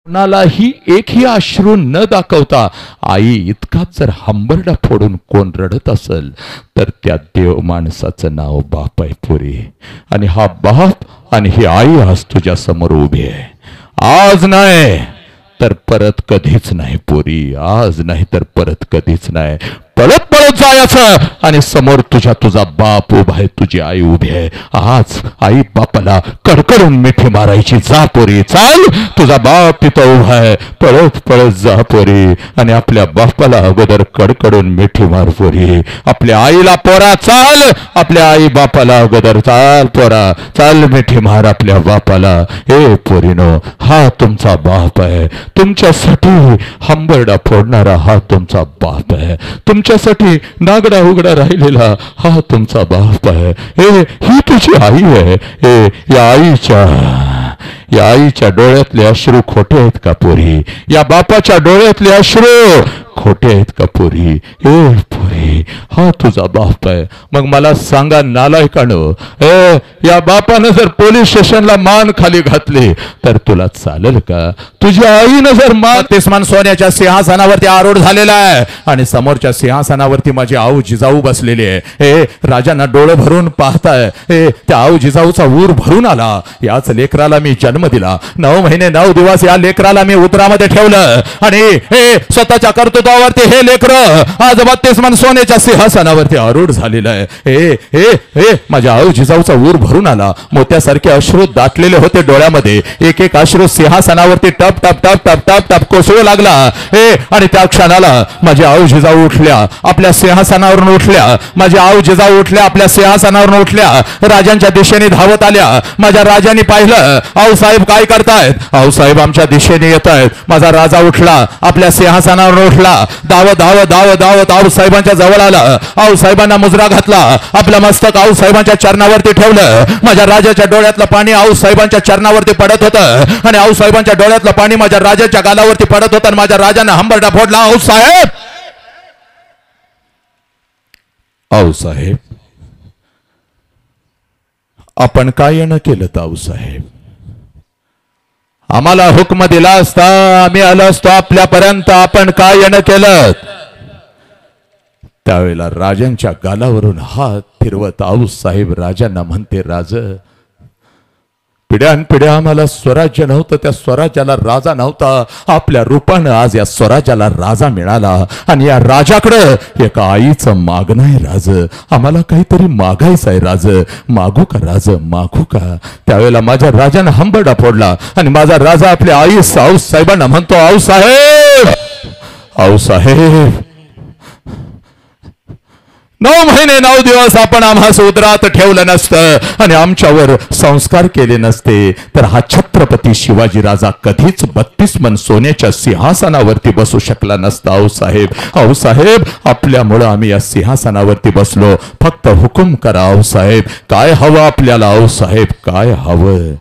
कोणालाही एकही अश्रू न दाखवता आई इतकाच जर हंबरडा फोडून कोण रडत असेल तर त्या देव माणसाचं नाव बाप आहे पुरी. आणि हा बाप आणि ही आई आज तुझ्या समोर उभी आहे. आज नाही तर परत कधीच नाही पुरी, आज नाही तर परत कधीच नाही. पळत पळत जायचं आणि समोर तुझा बाप उभा आहे, तुझी आई उभी आहे. आज आई बापाला कडकडून मिठी मारायची. जा पोरी चाल, तुझा बाप तिथं उभा आहे. पळत पळत जा पोरी आणि आपल्या बापाला अगोदर कडकडून मिठी मार पोरी. आपल्या आईला पोरा चाल, आपल्या आई बापाला अगोदर चाल पोरा चाल, मिठी मार आपल्या बापाला. हे पोरीनो, हा तुमचा बाप आहे. तुमच्यासाठी हंबरडा फोडणारा हा तुमचा बाप आहे. तुमच्यासाठी नागडा उघडा राहिलेला हा तुमचा बाप आहे. ही तुझी आई आहे. या आईच्या डोळ्यातले अश्रू खोटे आहेत का पोरी? या बापाच्या डोळ्यातले अश्रू खोटे आहेत का पोरी? पोरी, हा तुझा बाप आहे. मग मला सांगा नालायकानो, या बापानं जर पोलीस स्टेशनला मान खाली घातली तर तुला चालेल का? तुझ्या आईनं जर तेस्मान सोन्याच्या सिंहासनावरती आरूढ झालेला आहे आणि समोरच्या सिंहासनावरती माझी आऊ जिजाऊ बसलेली आहे. राजांना डोळे भरून पाहताय. त्या आऊ जिजाऊचा ऊर भरून आला. याच लेकराला मी जन्म दिला. 9 महिने 9 दिवस या लेकराला मी उदरामध्ये ठेवलं आणि स्वतःच्या कर्तृत्वावरती हे लेकर आज 32 मन सोन्याच्या सिंहासनावरती आरूढ झालेलं आहे. माझ्या आऊ जिजाऊचा ऊर भरून आला. मोत्यासारखे अश्रू दाटलेले होते डोळ्यामध्ये. एक एक अश्रू सिंहासनावरती टप टप टप टप टप टप कोसळू लागला. आणि त्या क्षणाला माझ्या आऊ जिजाऊ उठल्या, आपल्या सिंहासनावरून उठल्या. माझ्या आऊ जिजाऊ उठल्या, आपल्या सिंहासनावरून उठल्या. राजांच्या दिशेने धावत आल्या. माझ्या राजाने पाहिलं, आऊ साहेब काय करतायत? आऊ साहेब आमच्या दिशेने येत आहेत. माझा राजा उठला, आपल्या सिंहासनावरून उठला. धावत धावत धावत धावत आऊ साहेबांच्या जवळ आला. आऊ साहेबांना मुजरा घातला. आपलं मस्तक आऊ साहेबांच्या चरणावरती ठेवलं. माझ्या राजाच्या डोळ्यातलं पाणी आऊ साहेबांच्या चरणावरती पडत होतं आणि आऊ साहेबांच्या डोळ्यातलं पाणी माझ्या राजाच्या गालावरती पडत होतं आणि माझ्या राजाने हंबरडा फोडला. आऊ साहेब, आऊ साहेब, आपण काय न केलं आऊ साहेब? आम्हाला हुकम दिला असता, आम्ही आलो असतो आपल्यापर्यंत, आपण काय न केलं? त्यावेळेला राजांच्या गालावरून हात फिरवत आऊ साहेब राजांना म्हणते, राज, पिढ्यानपिढ्या आम्हाला स्वराज्य नव्हतं, त्या स्वराज्याला राजा नव्हता. आपल्या रूपानं आज या स्वराज्याला राजा मिळाला आणि या राजाकडं एका आईचं मागणं आहे. राज, आम्हाला काहीतरी मागायचं आहे. राज, मागू का? राज, मागू का? त्यावेळेला माझ्या राजानं हंबरडा फोडला आणि माझा राजा आपल्या आई आऊ साहेबांना म्हणतो, आऊ साहेब, आऊ साहेब, 9 महिने 9 दिवस आपण आम्हास उदरात ठेवलं नसतं आणि आमच्यावर संस्कार केले नसते तर हा छत्रपती शिवाजी राजा कधीच 32 मन सोन्याच्या सिंहासनावरती बसू शकला नसता. आऊ साहेब, आऊ साहेब, आपल्यामुळं आम्ही या सिंहासनावरती बसलो. फक्त हुकूम करा आऊ साहेब, काय हवं आपल्याला? आऊ साहेब, काय हवं?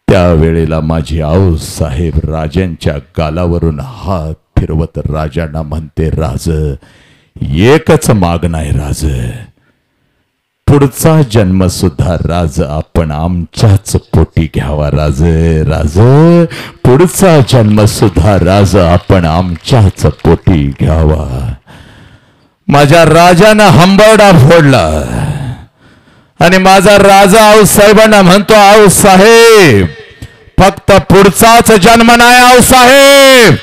त्यावेळेला माझी आऊ साहेब राजांच्या गालावरून हात फिरवत राजांना म्हणते, राज, एकच मागणं आहे. राज, पुढचा जन्म सुद्धा राज आपण आमच्याच पोटी घ्यावा. राज, राज, पुढचा जन्म सुद्धा राज आपण आमच्याच पोटी घ्यावा. माझ्या राजानं हंबरडा फोडला आणि माझा राजा आऊ साहेबांना म्हणतो, आऊ साहेब, फक्त पुढचाच जन्म नाही. आऊ साहेब,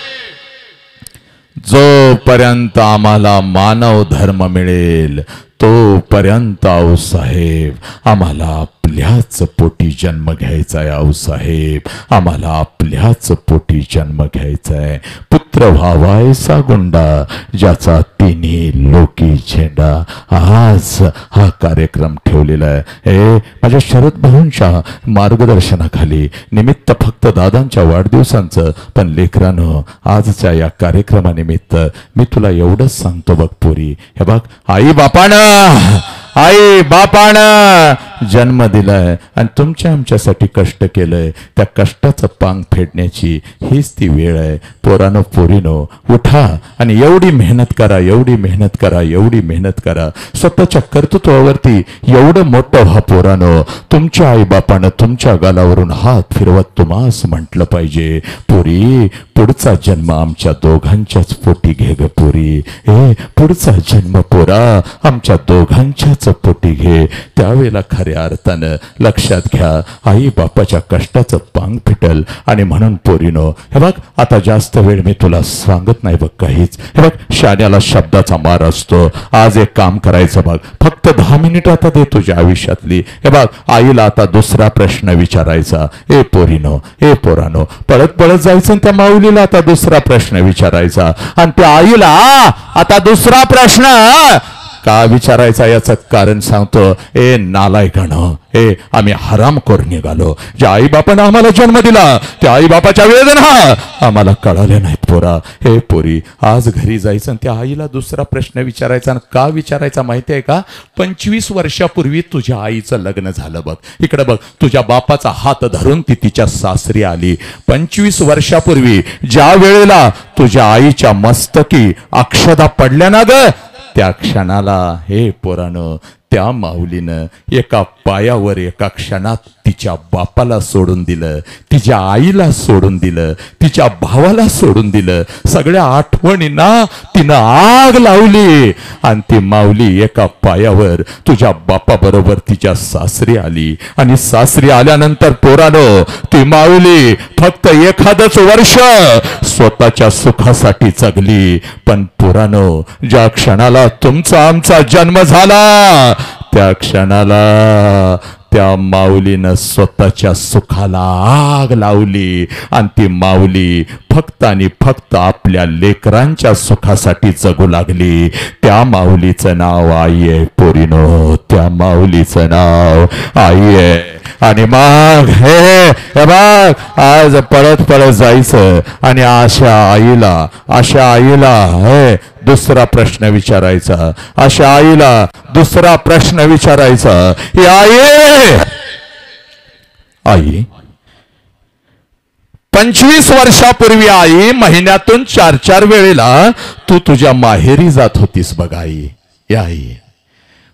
जोपर्यंत आम्हाला मानव धर्म मिळेल तोपर्यंत आऊ साहेब आम्हाला आपल्याच पोटी जन्म घ्यायचा आहे. आऊ साहेब, आम्हाला आपल्याच पोटी जन्म घ्यायचा आहे. पुत्र व्हावायचा गुंडा, ज्याचा तिन्ही लोकी झेंडा. आज हा कार्यक्रम ठेवलेला आहे माझ्या शरद भाऊंच्या मार्गदर्शनाखाली. निमित्त फक्त दादांच्या वाढदिवसांचं, पण लेकरानं आजच्या या कार्यक्रमानिमित्त मी तुला एवढंच सांगतो बघ पोरी, हे बघ, आई बापानं आई बापानं जन्म दिलाय आणि तुमच्या आमच्यासाठी कष्ट केलंय, त्या कष्टाचं पांग फेडण्याची हीच ती वेळ आहे. पोरानो पोरीनो उठा आणि एवढी मेहनत करा, एवढी मेहनत करा, एवढी मेहनत करा. स्वतःच्या कर्तृत्वावरती एवढं मोठं व्हा पोरानो. तुमच्या आई बापानं तुमच्या गालावरून हात फिरवत तुम्हास म्हटलं पाहिजे, पोरी पुढचा जन्म आमच्या दोघांच्याच पोटी घे ग पोरी. हे पुढचा जन्म पोरा आमच्या दोघांच्याच पोटी घे. त्यावेळेला खऱ्या अर्थानं लक्षात घ्या आई बापाच्या कष्टाचं पांग फिटल. आणि म्हणून पोरीनो हे बघ, आता जास्त वेळ मी तुला सांगत नाही बघ काहीच. हे बघ, शाण्याला शब्दाचा मार असतो. आज एक काम करायचं बघ, फक्त 10 मिनिटं आता दे तुझ्या आयुष्यातली. हे बघ, आईला आता दुसरा प्रश्न विचारायचा. ए पोरीनो, ए पोरानो, पळत पळत जायचं त्या माऊलीला आता दुसरा प्रश्न विचारायचा. आणि त्या आईला आता दुसरा प्रश्न का विचारायचा याचं कारण सांगतो. ए नालायकानं, ए आम्ही हरामखोर निघालो. ज्या आई बापानं आम्हाला जन्म दिला त्या आई बापाच्या वेदना आम्हाला कळाल्या नाहीत पोरा. हे पोरी, आज घरी जायचं त्या आईला दुसरा प्रश्न विचारायचा. का विचारायचा माहिती आहे का? 25 वर्षापूर्वी तुझ्या आईचं लग्न झालं बघ. इकडे बघ, तुझ्या बापाचा हात धरून ती तिच्या सासरी आली. 25 वर्षापूर्वी ज्या वेळेला तुझ्या आईच्या मस्तकी अक्षदा पडल्या ना ग, त्या क्षणाला हे पोरानं त्या माऊलीनं एका पायावर एका क्षणात तिच्या बापाला सोडून दिलं, तिच्या आईला सोडून दिलं, तिच्या भावाला सोडून दिलं. सगळ्या आठवणींना तिनं आग लावली. आणि ती माऊली एका पायावर तुझ्या बापाबरोबर तिच्या सासरी आली. आणि सासरी आल्यानंतर पोरानो ती माऊली फक्त एखादच वर्ष स्वतःच्या सुखासाठी जगली. पण पोरानो, ज्या क्षणाला तुमचा आमचा जन्म झाला त्या क्षणाला त्या माऊलीनं स्वतःच्या सुखाला आग लावली. आणि ती माऊली फक्त आणि फक्त आपल्या लेकरांच्या सुखासाठी जगू लागली. त्या माऊलीचं नाव आई आहे पोरीनो, त्या माऊलीचं नाव आई आहे. आणि मग हे बघ, आज पळत पळत जायचं आणि अशा आईला हे दुसरा प्रश्न विचारायचा. अशा आईला दुसरा प्रश्न विचारायचा. आई 25 वर्षापूर्वी आई महिन्यातून 4-4 वेळेला तू तुझ्या माहेरी जात होतीस बघ आई. आई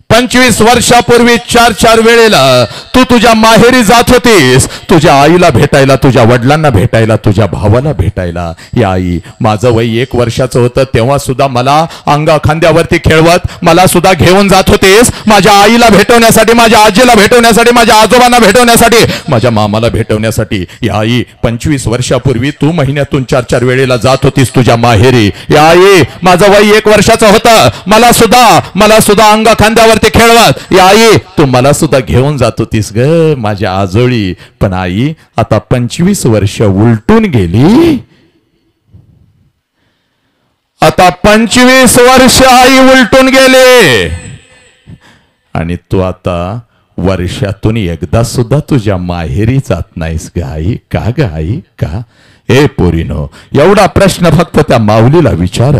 25 वर्षापूर्वी 4-4 वेळेला तू तुझ्या माहेरी जात होतीस, तुझ्या आईला भेटायला, तुझ्या वडिलांना भेटायला, तुझ्या भावाला भेटायला. या आई, माझं वय 1 वर्षाचं होतं तेव्हा सुद्धा मला अंगा खांद्यावरती खेळवत मला सुद्धा घेऊन जात होतीस माझ्या आईला भेटवण्यासाठी, माझ्या आजीला भेटवण्यासाठी, माझ्या आजोबांना भेटवण्यासाठी, माझ्या मामाला भेटवण्यासाठी. या आई 25 वर्षापूर्वी तू महिन्यातून 4-4 वेळेला जात होतीस तुझ्या माहेरी. या आई, माझं वय 1 वर्षाचं होतं, मला सुद्धा अंगा खांद्यावरती खेळवत या आई तू मला सुद्धा घेऊन जात होतीस ग माझ्या आजोळी. पण आई आता 25 वर्ष उलटून गेली. आता 25 वर्ष आई उलटून गेले आणि तू आता वर्षातून एकदा सुद्धा तुझ्या माहेरी जात नाहीस ग आई. का ग आई, का? ए पोरीनो, एवढा प्रश्न फक्त त्या माऊलीला विचार,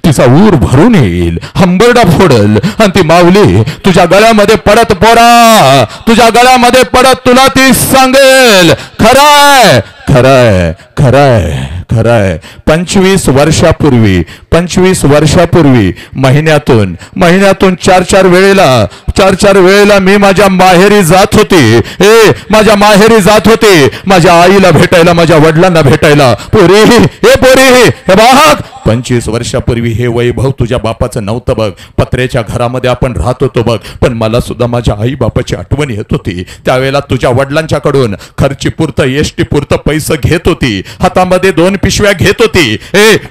तिचा ऊर भरून येईल, हंबरडा फोडल. आणि ती माऊली तुझ्या गळ्यामध्ये पडत पोरा, तुझ्या गळ्यामध्ये पडत तुला ती सांगेल, खरंय खरंय खरंय खरंय. 25 वर्षापूर्वी महिन्यातून 4-4 वेळेला मी माझ्या माहेरी जात होते. माझ्या माहेरी जात होते माझ्या आईला भेटायला, माझ्या वडिलांना भेटायला. पोरी, हे पोरी, हे बघ, 25 वर्षापूर्वी हे वैभव तुझ्या बापाचं नव्हतं बघ. पत्र्याच्या घरामध्ये आपण राहत होतो बघ. पण मला सुद्धा माझ्या आई बापाची आठवण येत होती. त्यावेळेला तुझ्या वडिलांच्याकडून खर्ची पुरतं, एसटी पुरतं पैसे घेत होती. हातामध्ये 2 पिशव्या घेत होती.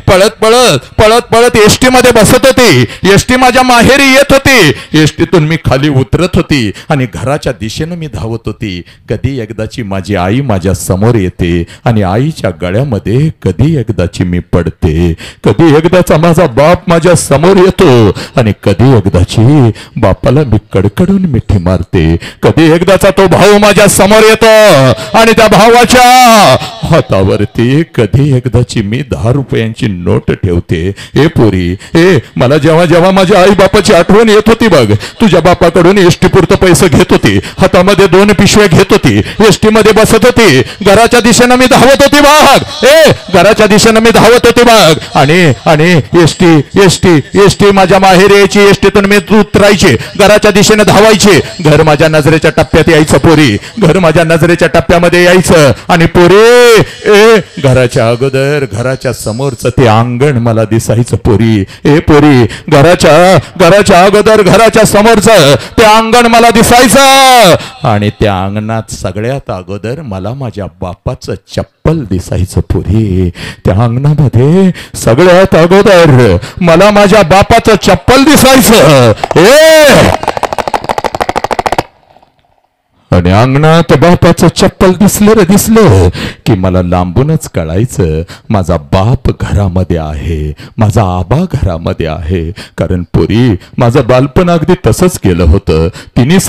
पळत एसटी मध्ये बसत होती. एसटी माझ्या माहेरी येत होती. एसटीतून मी खाली उतरत होती आणि घराच्या दिशेनं मी धावत होती. कधी एकदाची माझी आई माझ्या समोर येते आणि आईच्या गळ्यामध्ये कधी एकदाची मी पडते. कधी एकदाचा माझा बाप माझ्या समोर येतो आणि कधी एकदाची बापाला मी कडकडून मिठी मारते. कधी एकदाचा तो भाऊ माझ्या समोर येतो आणि त्या भावाच्या हातावरती कधी एकदाची मी 10 रुपयांची नोट ठेवते. ए पोरी, ए मला जेव्हा जेव्हा माझ्या आई बापाची आठवण येत होती बघ, तुझ्या बापाकडून एसटी पुरतं पैसे घेत होती, हातामध्ये 2 पिशव्या घेत होती, एसटी मध्ये बसत होती, घराच्या दिशेनं मी धावत होती बघ. घराच्या दिशेनं मी धावत होती बघ. आणि एसटी एसटी एसटी माझ्या माहेर यायची, एसटीतून मी उतरायची, घराच्या दिशेनं धावायची. घर माझ्या नजरेच्या टप्प्यात यायचं पोरी, घर माझ्या नजरेच्या टप्प्यामध्ये यायचं. आणि पोरी, घराच्या अगोदर घराच्या समोरचं ते अंगण मला दिसायचं पोरी. पोरी, घराच्या अगोदर घराच्या समोरचं ते अंगण मला दिसायचं. आणि त्या अंगणात सगळ्यात अगोदर मला माझ्या बापाचं चप्पल दिसायचं पोरी. त्या अंगणामध्ये सगळ्यात अगोदर मला माझ्या बापाचं चप्पल दिसायचं. आणि अंगणात बापाचं चप्पल दिसलं की मला लांबूनच कळायचं माझा बाप घरामध्ये आहे, माझा आबा घरामध्ये आहे. कारण पोरी, माझं बालपण अगदी तसंच गेलं होतं. तिने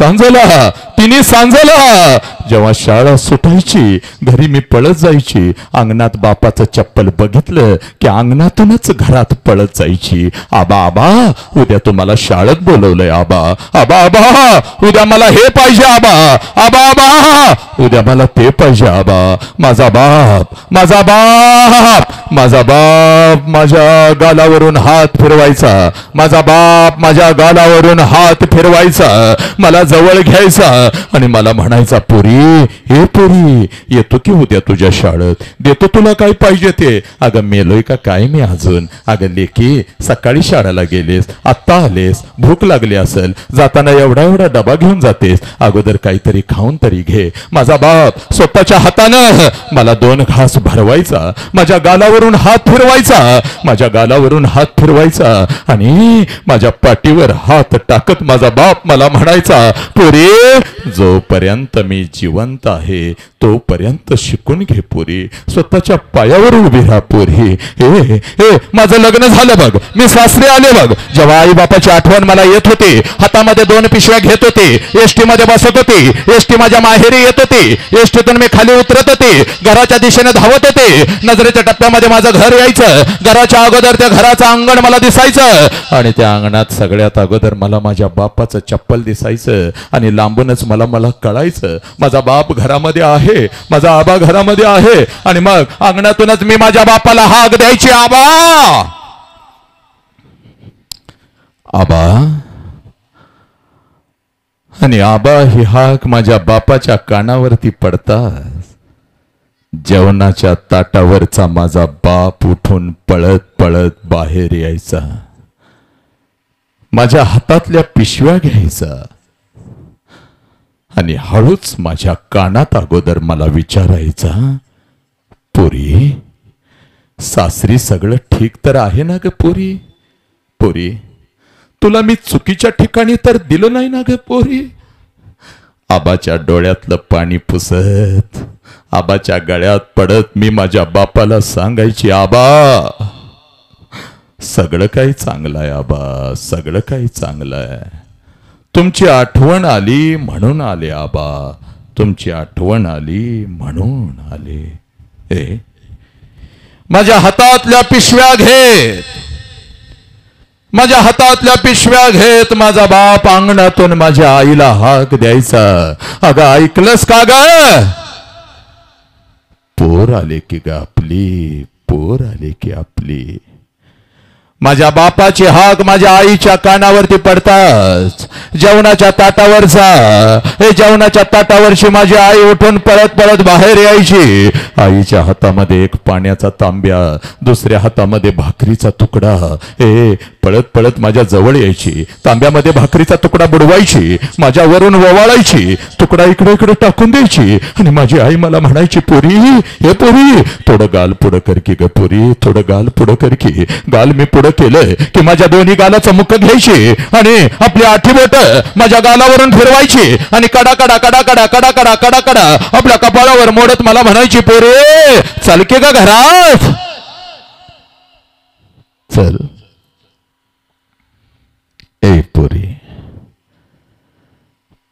सांजला जेव्हा शाळा सुटायची, घरी मी पळत जायची, अंगणात बापाचं चप्पल बघितलं की अंगणातूनच घरात पळत जायची. आबा आबा, उद्या तुम्हाला शाळेत बोलवलंय आबा. आबा आबा, उद्या मला हे पाहिजे आबा. आबा आबा, उद्या मला ते पाहिजे आबा. माझा बाप माझ्या गालावरून हात फिरवायचा, माझा बाप माझ्या गालावरून हात फिरवायचा, मला जवळ घ्यायचा आणि मला म्हणायचा, पोरी, हे पोरी, येतो की उद्या तुझ्या शाळेत, देतो तुला काय पाहिजे ते. अगं मेलोय का काय मी अजून. अगं लेकी, सकाळी शाळेला गेलेस, आत्ता आलेस, भूक लागली असेल, जाताना एवढा डबा घेऊन जातेस, अगोदर काहीतरी खाऊन तरी घे. माझा बाप स्वतःच्या हातानं मला 2 घास भरवायचा, माझ्या गालावरून हात फिरवायचा आणि माझ्या पाठीवर हात टाकत माझा बाप मला म्हणायचा, पोरी, जोपर्यंत मी जिवंत आहे तोपर्यंत शिकून घे पोरी, स्वतःच्या पायावर उभी राहा पोरी. माझं लग्न झालं बघ, मी सासरे आले बघ. जेव्हा आई बापाची आठवण मला येत होती, हातामध्ये 2 पिशव्या घेत होती, एसटी मध्ये बसत होती, एसटी माझ्या माहेरी येत होती, एसटीतून मी खाली उतरत होते, घराच्या दिशेने धावत होते, नजरेच्या टप्प्यामध्ये माझं घर यायचं, घराच्या अगोदर त्या घराचं अंगण मला दिसायचं. आणि त्या अंगणात सगळ्यात अगोदर मला माझ्या बापाचं चप्पल दिसायचं. आणि लांबूनच मला कळायचं माझा बाप घरामध्ये आहे, माझा आबा घरामध्ये आहे. आणि मग अंगणातूनच मी माझ्या बापाला हाक द्यायची, आबा आबा. आणि आबा ही हाक माझ्या बापाच्या कानावरती पडताच जेवणाच्या ताटावरचा माझा बाप उठून पळत पळत बाहेर यायचा, माझ्या हातातल्या पिशव्या घ्यायचा आणि हळूच माझ्या कानात अगोदर मला विचारायचा, पोरी, सासरी सगळं ठीक तर आहे ना ग पोरी? पोरी, तुला मी चुकीच्या ठिकाणी तर दिलं नाही ना ग पोरी? आबाच्या डोळ्यातलं पाणी पुसत, आबाच्या गळ्यात पडत मी माझ्या बापाला सांगायची, आबा, सगळं काही चांगलं आहे आबा, सगळं काही चांगलं आहे. तुमची आठवण आली म्हणून आले आबा, तुमची आठवण आली म्हणून आले. माझ्या हातातल्या पिशव्या घेत, माझ्या हातातल्या पिशव्या घेत माझा बाप अंगणातून माझ्या आईला हाक द्यायचा, अगं ऐकलंस का ग? पोर आले की ग आपली, पोर आले की आपली. माझ्या बापाची हाक माझ्या आईच्या कानावरती पडताच जेवणाच्या ताटावरची माझी आई उठून पळत पळत बाहेर यायची. आईच्या हातामध्ये एक पाण्याचा तांब्या, दुसऱ्या हातामध्ये भाकरीचा तुकडा. पळत पळत माझ्या जवळ यायची, तांब्यामध्ये भाकरीचा तुकडा बुडवायची, माझ्यावरून ववाळायची, तुकडा इकडे इकडे टाकून द्यायची आणि माझी आई मला म्हणायची, पोरी, हे पोरी, थोडं गाल पुढं कर की ग पोरी, थोडं गाल पुढं कर की. गाल मी पुढं केलं की माझ्या दोन्ही गालाचं मुख घ्यायची आणि आपली आठीबोट माझ्या गालावरून फिरवायची आणि कडा कडा कडा कडा कडा कडा कडा कडा आपल्या कपाळावर मोडत मला म्हणायची, पोरे, चल के का घरात, चल. ए पोरी,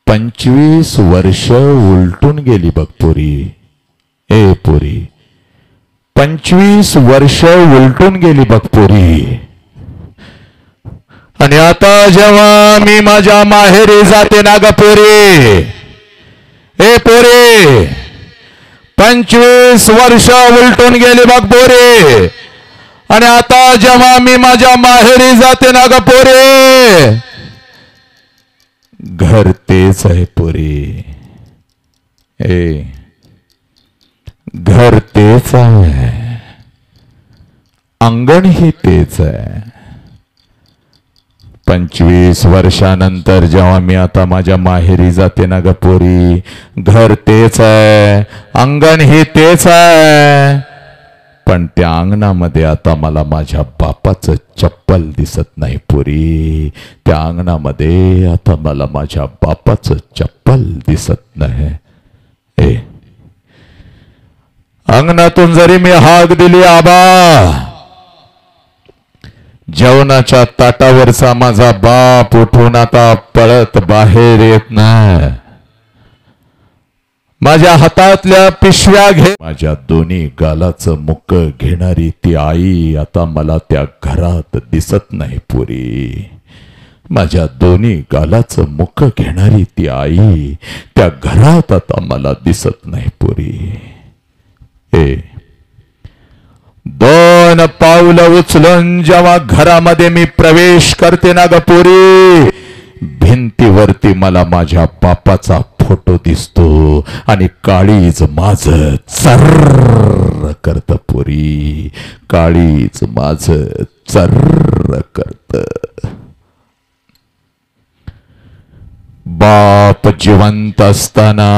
25 वर्ष उलटून गेली बघ पोरी. ए पोरी, 25 वर्ष उलटून गेली बघ पोरी. आणि आता जेव्हा मी माझ्या माहेरी जाते ना ग पोरी, ए पोरी 25 वर्ष उलटून गेली बघ पोरी. आणि आता जेव्हा मी माझ्या माहेरी जाते ना ग पोरी, घर तेच आहे पोरी. ए घर तेच आहे, अंगण ही तेच आहे. 25 वर्षानंतर जेव्हा मी आता माझ्या माहेरी जाते ना ग पोरी, घर तेच आहे, अंगण ही तेच आहे. पण त्या अंगणामध्ये आता मला माझ्या बापाचं चप्पल दिसत नाही पोरी. त्या अंगणामध्ये आता मला माझ्या बापाचं चप्पल दिसत नाही. ए अंगणातून जरी मी हाक दिली आबा, जेवणाच्या ताटावरचा माझा बाप उठून आता पळत बाहेर येत नाही. माझ्या हातातल्या पिशव्या घे, माझ्या दोन्ही गालाचं मुक घेणारी ती आई आता मला त्या घरात दिसत नाही पोरी. माझ्या दोन्ही गालाचं मुक घेणारी ती आई त्या घरात आता मला दिसत नाही पोरी. ए 2 पावलं उचलून जेव्हा घरामध्ये मी प्रवेश करते ना ग पोरी, भिंतीवरती मला माझ्या बापाचा फोटो दिसतो आणि काळीज माझ चर्र करत पोरी. काळीज माझ चर्र करत. बाप जिवंत असताना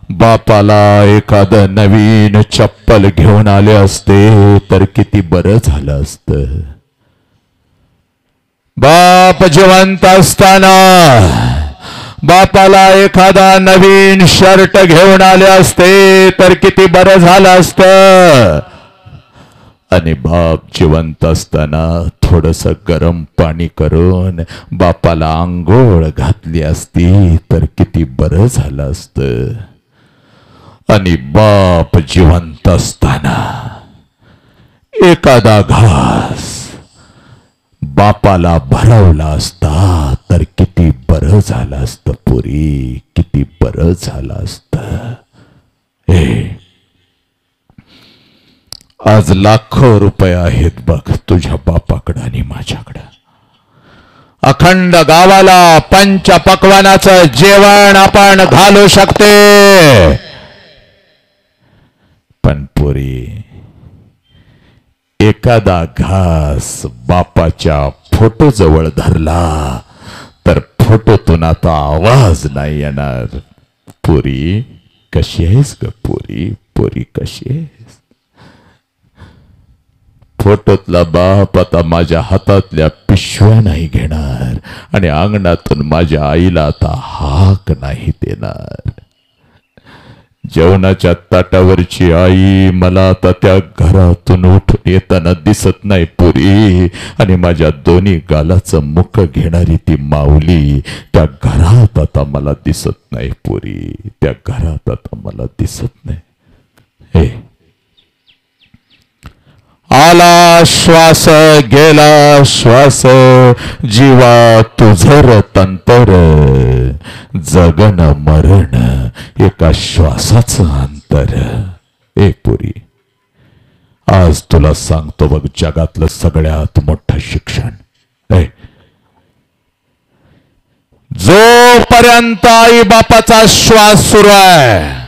बापाला एखादं नवीन चप्पल घेऊन आले असते तर किती बरं झालं असतं. बाप जिवंत असताना बापाला एखादा नवीन शर्ट घेऊन आले असते तर किती बरं झालं असतं. आणि बाप जिवंत असताना थोडंसं गरम पाणी करून बापाला आंघोळ घातली असती तर किती बरं झालं असतं. आणि बाप जिवंत असताना एखादा घास बापाला भरवला असता तर किती बरं झालं असतं पोरी. किती बरं झालं असतं. आज लाखो रुपये आहेत बघ तुझ्या बापाकडं आणि माझ्याकडं. अखंड गावाला पंचपक्वानाचं जेवण आपण घालू शकते. पण पोरी एखादा घास बापाच्या फोटो जवळ धरला तर फोटोतून आता आवाज नाही येणार. पोरी कशी आहेस ग पोरी. पोरी कशी आहेस. फोटोतला बाप आता माझ्या हातातल्या पिशव्या नाही घेणार आणि अंगणातून माझ्या आईला आता हाक नाही देणार. जेवणाच्या ताटावरची आई मला आता त्या घरातून उठून येताना दिसत नाही पोरी. आणि माझ्या दोन्ही गालाचं मुख घेणारी ती माऊली त्या घरात आता मला दिसत नाही पोरी. त्या घरात आता मला दिसत नाही. हे आला श्वास गेला श्वास, जीवा तुझर तंतर, जगन मरण एका श्वासाचं अंतर. ए पुरी आज तुला सांगतो बघ जगातलं सगळ्यात मोठं शिक्षण. जोपर्यंत आई बापाचा श्वास सुरू आहे,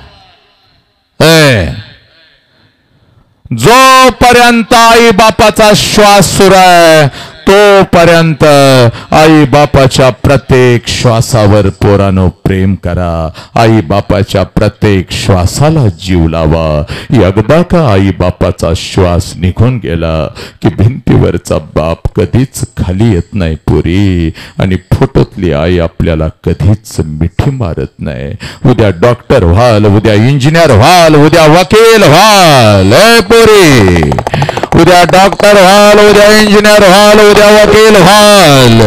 जोपर्यंत आई बापाचा श्वास सुरू आहे तोपर्यंत आई बापाच्या प्रत्येक श्वासावर पोरानो प्रेम करा. आई बापाच्या प्रत्येक श्वासाला जीव लावा. एकदा का आई बापाचा श्वास निघून गेला की भिंतीवरचा बाप कधीच खाली येत नाही पुरी. आणि फोटोतली आई आपल्याला कधीच मिठी मारत नाही. उद्या डॉक्टर व्हाल, उद्या इंजिनियर व्हाल, उद्या वकील व्हाल पुरी, उद्या डॉक्टर व्हाल, उद्या इंजिनियर व्हाल, उद्या वकील व्हाल,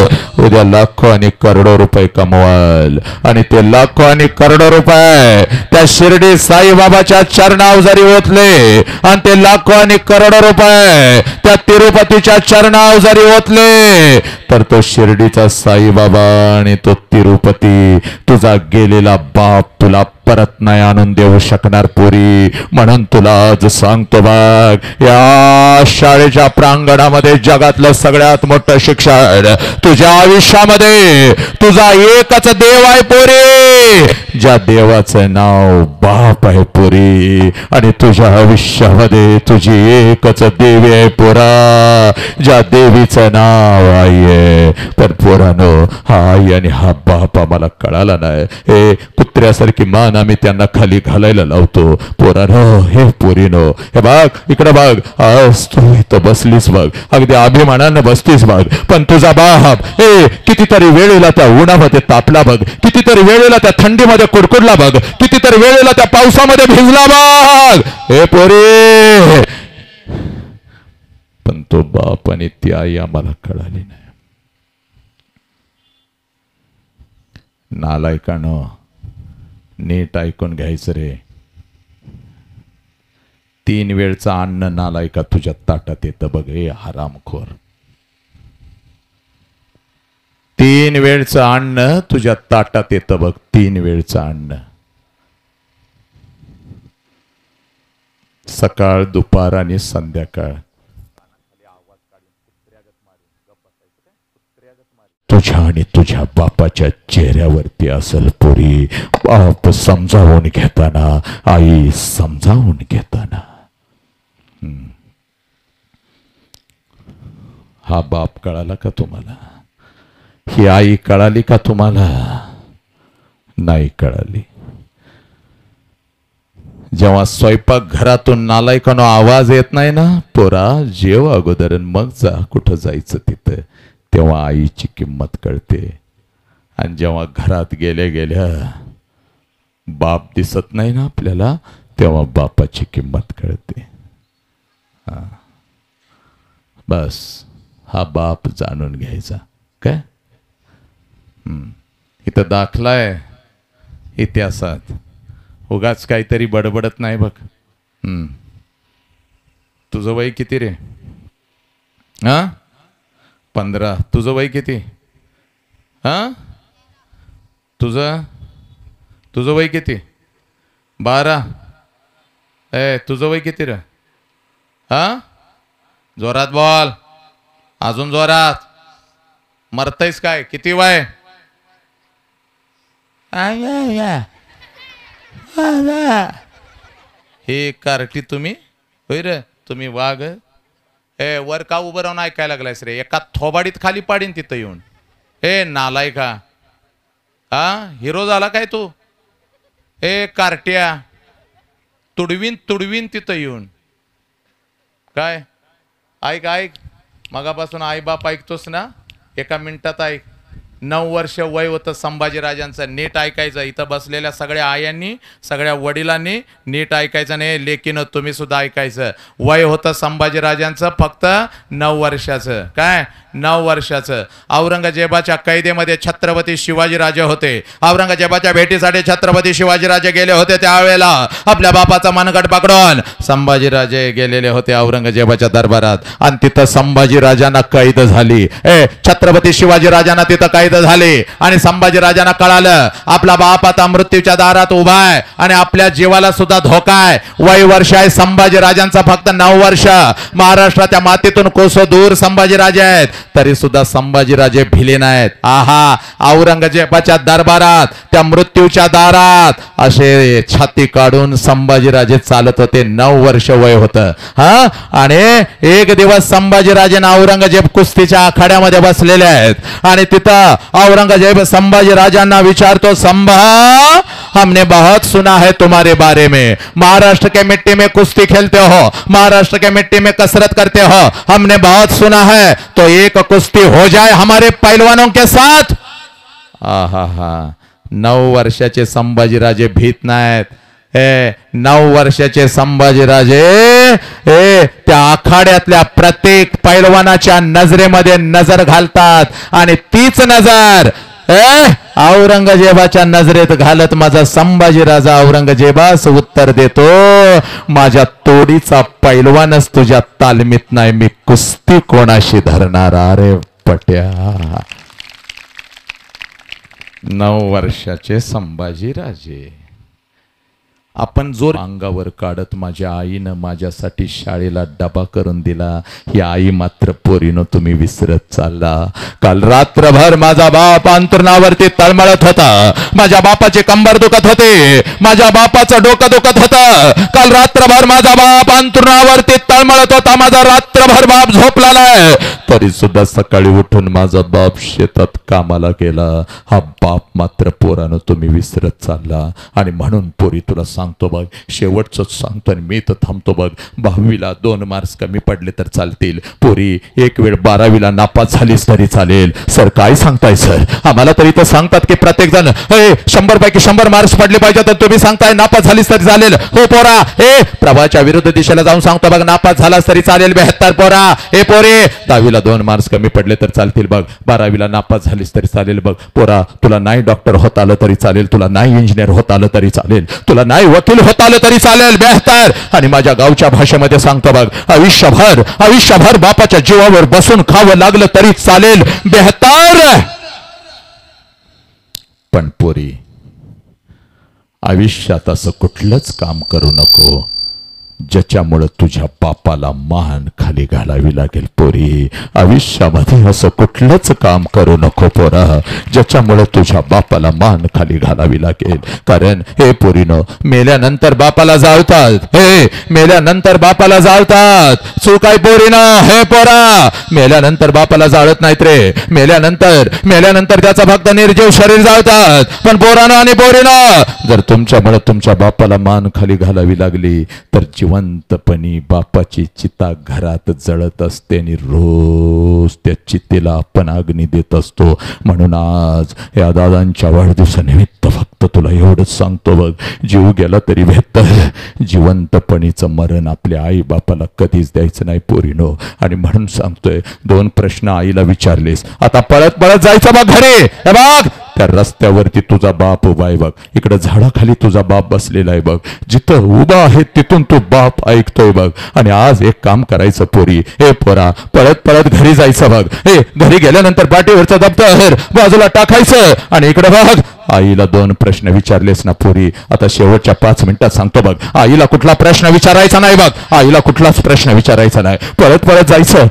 उद्या लाखो आणि करोडो रुपये कमवाल. आणि ते लाखो आणि करोडो रुपये त्या शिर्डी साईबाबाच्या चरणावर जरी ओतले आणि ते लाखो आणि करोडो रुपये त्या तिरुपतीच्या चरणावर जरी ओतले तर तो शिर्डीचा साईबाबा आणि तो तिरुपती तुझा गेलेला बाप तुला परत नाही आणून देऊ शकणार पोरी. म्हणून तुला आज सांगतो बघ, या शाळेच्या प्रांगणामध्ये जगातलं सगळ्यात मोठं शिक्षण तुझ्या आयुष्यामध्ये तुझा एकच देव आहे पोरी, ज्या देवाचं नाव बाप आहे पोरी. आणि तुझ्या आयुष्यामध्ये तुझी एकच देवी आहे पोरा, ज्या देवीचं नाव आई आहे. पण पोरानो, हा आई आणि हा बाप आम्हाला कळाला नाही. हे कुत्र्यासारखी मान आम्ही त्यांना खाली घालायला लावतो. पोरानो, हे पोरीनो, हे बघ इकडे बघ, आज तू इथं बसलीस बघ, अगदी अभिमानानं बसतीस बघ. पण तुझा बाप हे कितीतरी वेळेला त्या उन्हामध्ये तापला बघ, कितीतरी वेळेला त्या थंडीमध्ये कुडकुडला बघ, कितीतरी वेळेला त्या पावसामध्ये भिजला बघ. हे पोरी, पण तो बाप आणि ती आई आम्हाला कळाली नाही. नालायकानं नीट ऐकून घ्यायचं रे. 3 वेळचं अन्न नालायका तुझ्या ताटात येतं बघ. हे हरामखोर, 3 वेळचं अन्न तुझ्या ताटात येतं बघ. 3 वेळचं अन्न, सकाळ, दुपार आणि संध्याकाळ. तुझ्या आणि तुझ्या बापाच्या चेहऱ्यावरती असेल पोरी. बाप समजावून घेताना, आई समजावून घेताना. हा बाप कळाला का तुम्हाला? ही आई कळाली का तुम्हाला? नाही कळाली. जेव्हा स्वयंपाक घरातून नालायकानो आवाज येत नाही ना, पोरा जेव अगोदर मग जा, कुठं जायचं तिथं, तेव्हा आईची किंमत कळते. आणि जेव्हा घरात गेल्या गेल्या बाप दिसत नाही ना आपल्याला, तेव्हा बापाची किंमत कळते. बस हा बाप जाणून घ्यायचा. काय इथं दाखलाय इतिहासात, उगाच काहीतरी बडबडत नाही बघ. तुझं वय किती रे? 15. तुझं वय किती? तुझं वय किती? 12. तुझं वय किती रे? जोरात बोल, अजून जोरात. मरतयस काय? किती वय? हे कार्टी तुम्ही होय रे? तुम्ही वाघ वर का उभं राहून ऐकायला लागलायस रे? एका थोबाडीत खाली पाडीन तिथं येऊन. हे नालायका, हिरो झाला काय तू? हे कार्ट्या, तुडवीन तिथं येऊन. काय ऐक ऐक, मगापासून आई बाप ऐकतोस ना, एका मिनिटात ऐक. 9 वर्ष वय होतं संभाजीराजांचं. नीट ऐकायचं. इथं बसलेल्या सगळ्या आयांनी, सगळ्या वडिलांनी नीट ऐकायचं. नाही लेकीनं तुम्ही सुद्धा ऐकायचं. वय होतं संभाजीराजांचं फक्त 9 वर्षाचं. काय 9 वर्षाचं. औरंगजेबाच्या कैदेमध्ये छत्रपती शिवाजीराजे होते. औरंगजेबाच्या भेटीसाठी छत्रपती शिवाजीराजे गेले होते. त्यावेळेला आपल्या बापाचा मनगट पकडून संभाजीराजे गेलेले होते औरंगजेबाच्या दरबारात. आणि तिथं संभाजीराजांना कैद झाली. छत्रपती शिवाजीराजांना तिथं कैद झाले. आणि संभाजीराजांना कळालं आपला बाप आता मृत्यूच्या दारात उभा आहे आणि आपल्या जीवाला सुद्धा धोका आहे. वय वर्ष आहे संभाजीराजांचा फक्त 9 वर्ष. महाराष्ट्राच्या मातीतून कोसो दूर संभाजीराजे आहेत, तरी सुद्धा संभाजीराजे भिले नाहीत. औरंगजेबाच्या दरबारात त्या मृत्यूच्या दारात असे छाती काढून संभाजीराजे चालत होते. 9 वर्ष वय होतं. आणि एक दिवस संभाजीराजे औरंगजेब कुस्तीच्या आखाड्यामध्ये बसलेले आहेत आणि तिथं औरंगजेब संभाजीराजांना विचारतो, संभा हमने बहुत सुना है तुम्हारे बारे में, महाराष्ट्र के मिट्टी में कुश्ती खेलते हो, महाराष्ट्र के मिट्टी में कसरत करते हो, हमने बहुत सुना है, तो एक कुश्ती हो जाए हमारे पहलवानों के साथ. 9 वर्षाचे संभाजीराजे भीत नाहीत. 9 वर्षाचे संभाजीराजे त्या आखाड्यातल्या प्रत्येक पैलवानाच्या नजरेमध्ये नजर घालतात आणि तीच नजर औरंगजेबाच्या नजरेत घालत माझा संभाजीराजा औरंगजेबास उत्तर देतो, माझ्या तोडीचा पैलवानच तुझ्या तालमीत नाही, मी कुस्ती कोणाशी धरणार? अरे पट्या, 9 वर्षाचे संभाजीराजे आपण जोर अंगावर काढत माझ्या आईनं माझ्यासाठी शाळेला डबा करून दिला, ही आई मात्र पोरीनं तुम्ही विसरत चालला. काल रात्रभर माझा बाप अंतरणावरती तळमळत होता, माझ्या बापाचे कंबर दुखत होते, माझ्या बापाचं डोकं दुखत होतं. काल रात्रभर माझा बाप अंतरणावरती तळमळत होता, माझा रात्रभर बाप झोपला नाही, तरी सुद्धा सकाळी उठून माझा बाप शेतात कामाला गेला. हा बाप मात्र पोरानं तुम्ही विसरत चालला. आणि म्हणून पोरी तुला सांगतो बघ, शेवटच सांगतो आणि मी तर थांबतो बघ, 12वीला 2 मार्क्स कमी पडले तर चालतील. पोरी एक वेळ 12वीला नापास झालीस तरी चालेल. सर काय सांगताय सर? आम्हाला तरी तर सांगतात की प्रत्येक जण 100 पैकी 100 मार्क्स पडले पाहिजे, तर तुम्ही सांगताय नापास झालीस तरी चालेल. हो पोरा, प्रभाच्या विरुद्ध दिशेला जाऊन सांगतो बघ, नापास झालास तरी चालेल. 72 पोरा, पोरे 10वीला 2 मार्क्स कमी पडले तर चालतील बघ, 12वीला नापास झालीस तरी चालेल बघ. पोरा तुला नाही डॉक्टर होत आलं तरी चालेल, तुला नाही इंजिनियर होत आलं तरी चालेल, तुला नाही वकील होत आलं तरी चालेल. 72. आणि माझ्या गावच्या भाषेमध्ये सांगतो बघ, आयुष्यभर बापाच्या जीवावर बसून खावं लागलं तरी चालेल. 72. पण पोरी आयुष्यात असं कुठलंच काम करू नको ज्याच्यामुळे तुझ्या बापाला मान खाली घालावी लागेल. पोरी आयुष्यामध्ये असं कुठलंच काम करू नको पोरा ज्याच्यामुळे तुझ्या बापाला मान खाली घालावी लागेल. कारण हे पोरीनं मेल्यानंतर बापाला जाळतात, मेल्यानंतर बापाला जाळतात. चूक आहे पोरीनं. हे पोरा मेल्यानंतर बापाला जाळत नाहीत रे, मेल्यानंतर त्याचा फक्त निर्जीव शरीर जाळतात. पण पोरानं आणि पोरीनं जर तुमच्यामुळे तुमच्या बापाला मान खाली घालावी लागली तर जिवंतपणी बापाची चिता घरात जळत असते आणि रोज त्या चितेला आपण अग्नी देत असतो. म्हणून आज या दादांच्या वाढदिवसानिमित्त फक्त तुला एवढंच सांगतो बघ, जीव गेला तरी बेहतर, जिवंतपणीचं मरण आपल्या आई बापाला कधीच द्यायचं नाही पोरीनो. आणि म्हणून सांगतोय, 2 प्रश्न आईला विचारलेस, आता पळत पळत जायचं बघ घरी. हे बघ त्या रस्त्यावरती तुझा बाप उभा आहे बघ, इकडे झाडाखाली तुझा बाप बसलेला आहे बघ, जिथं उभा आहे तिथून तू बाप ऐकतोय बघ. आणि आज एक काम करायचं पोरी, पोरा पळत पळत घरी जायचं बघ. घरी गेल्यानंतर पाठीवरचं दप्तर बाजूला टाकायचं आणि इकडे बघ आईला 2 प्रश्न विचारलेस ना पोरी, आता शेवटच्या 5 मिनिटात सांगतो बघ, आईला कुठला प्रश्न विचारायचा नाही बघ, आईला कुठलाच प्रश्न विचारायचा नाही. पळत पळत जायचं,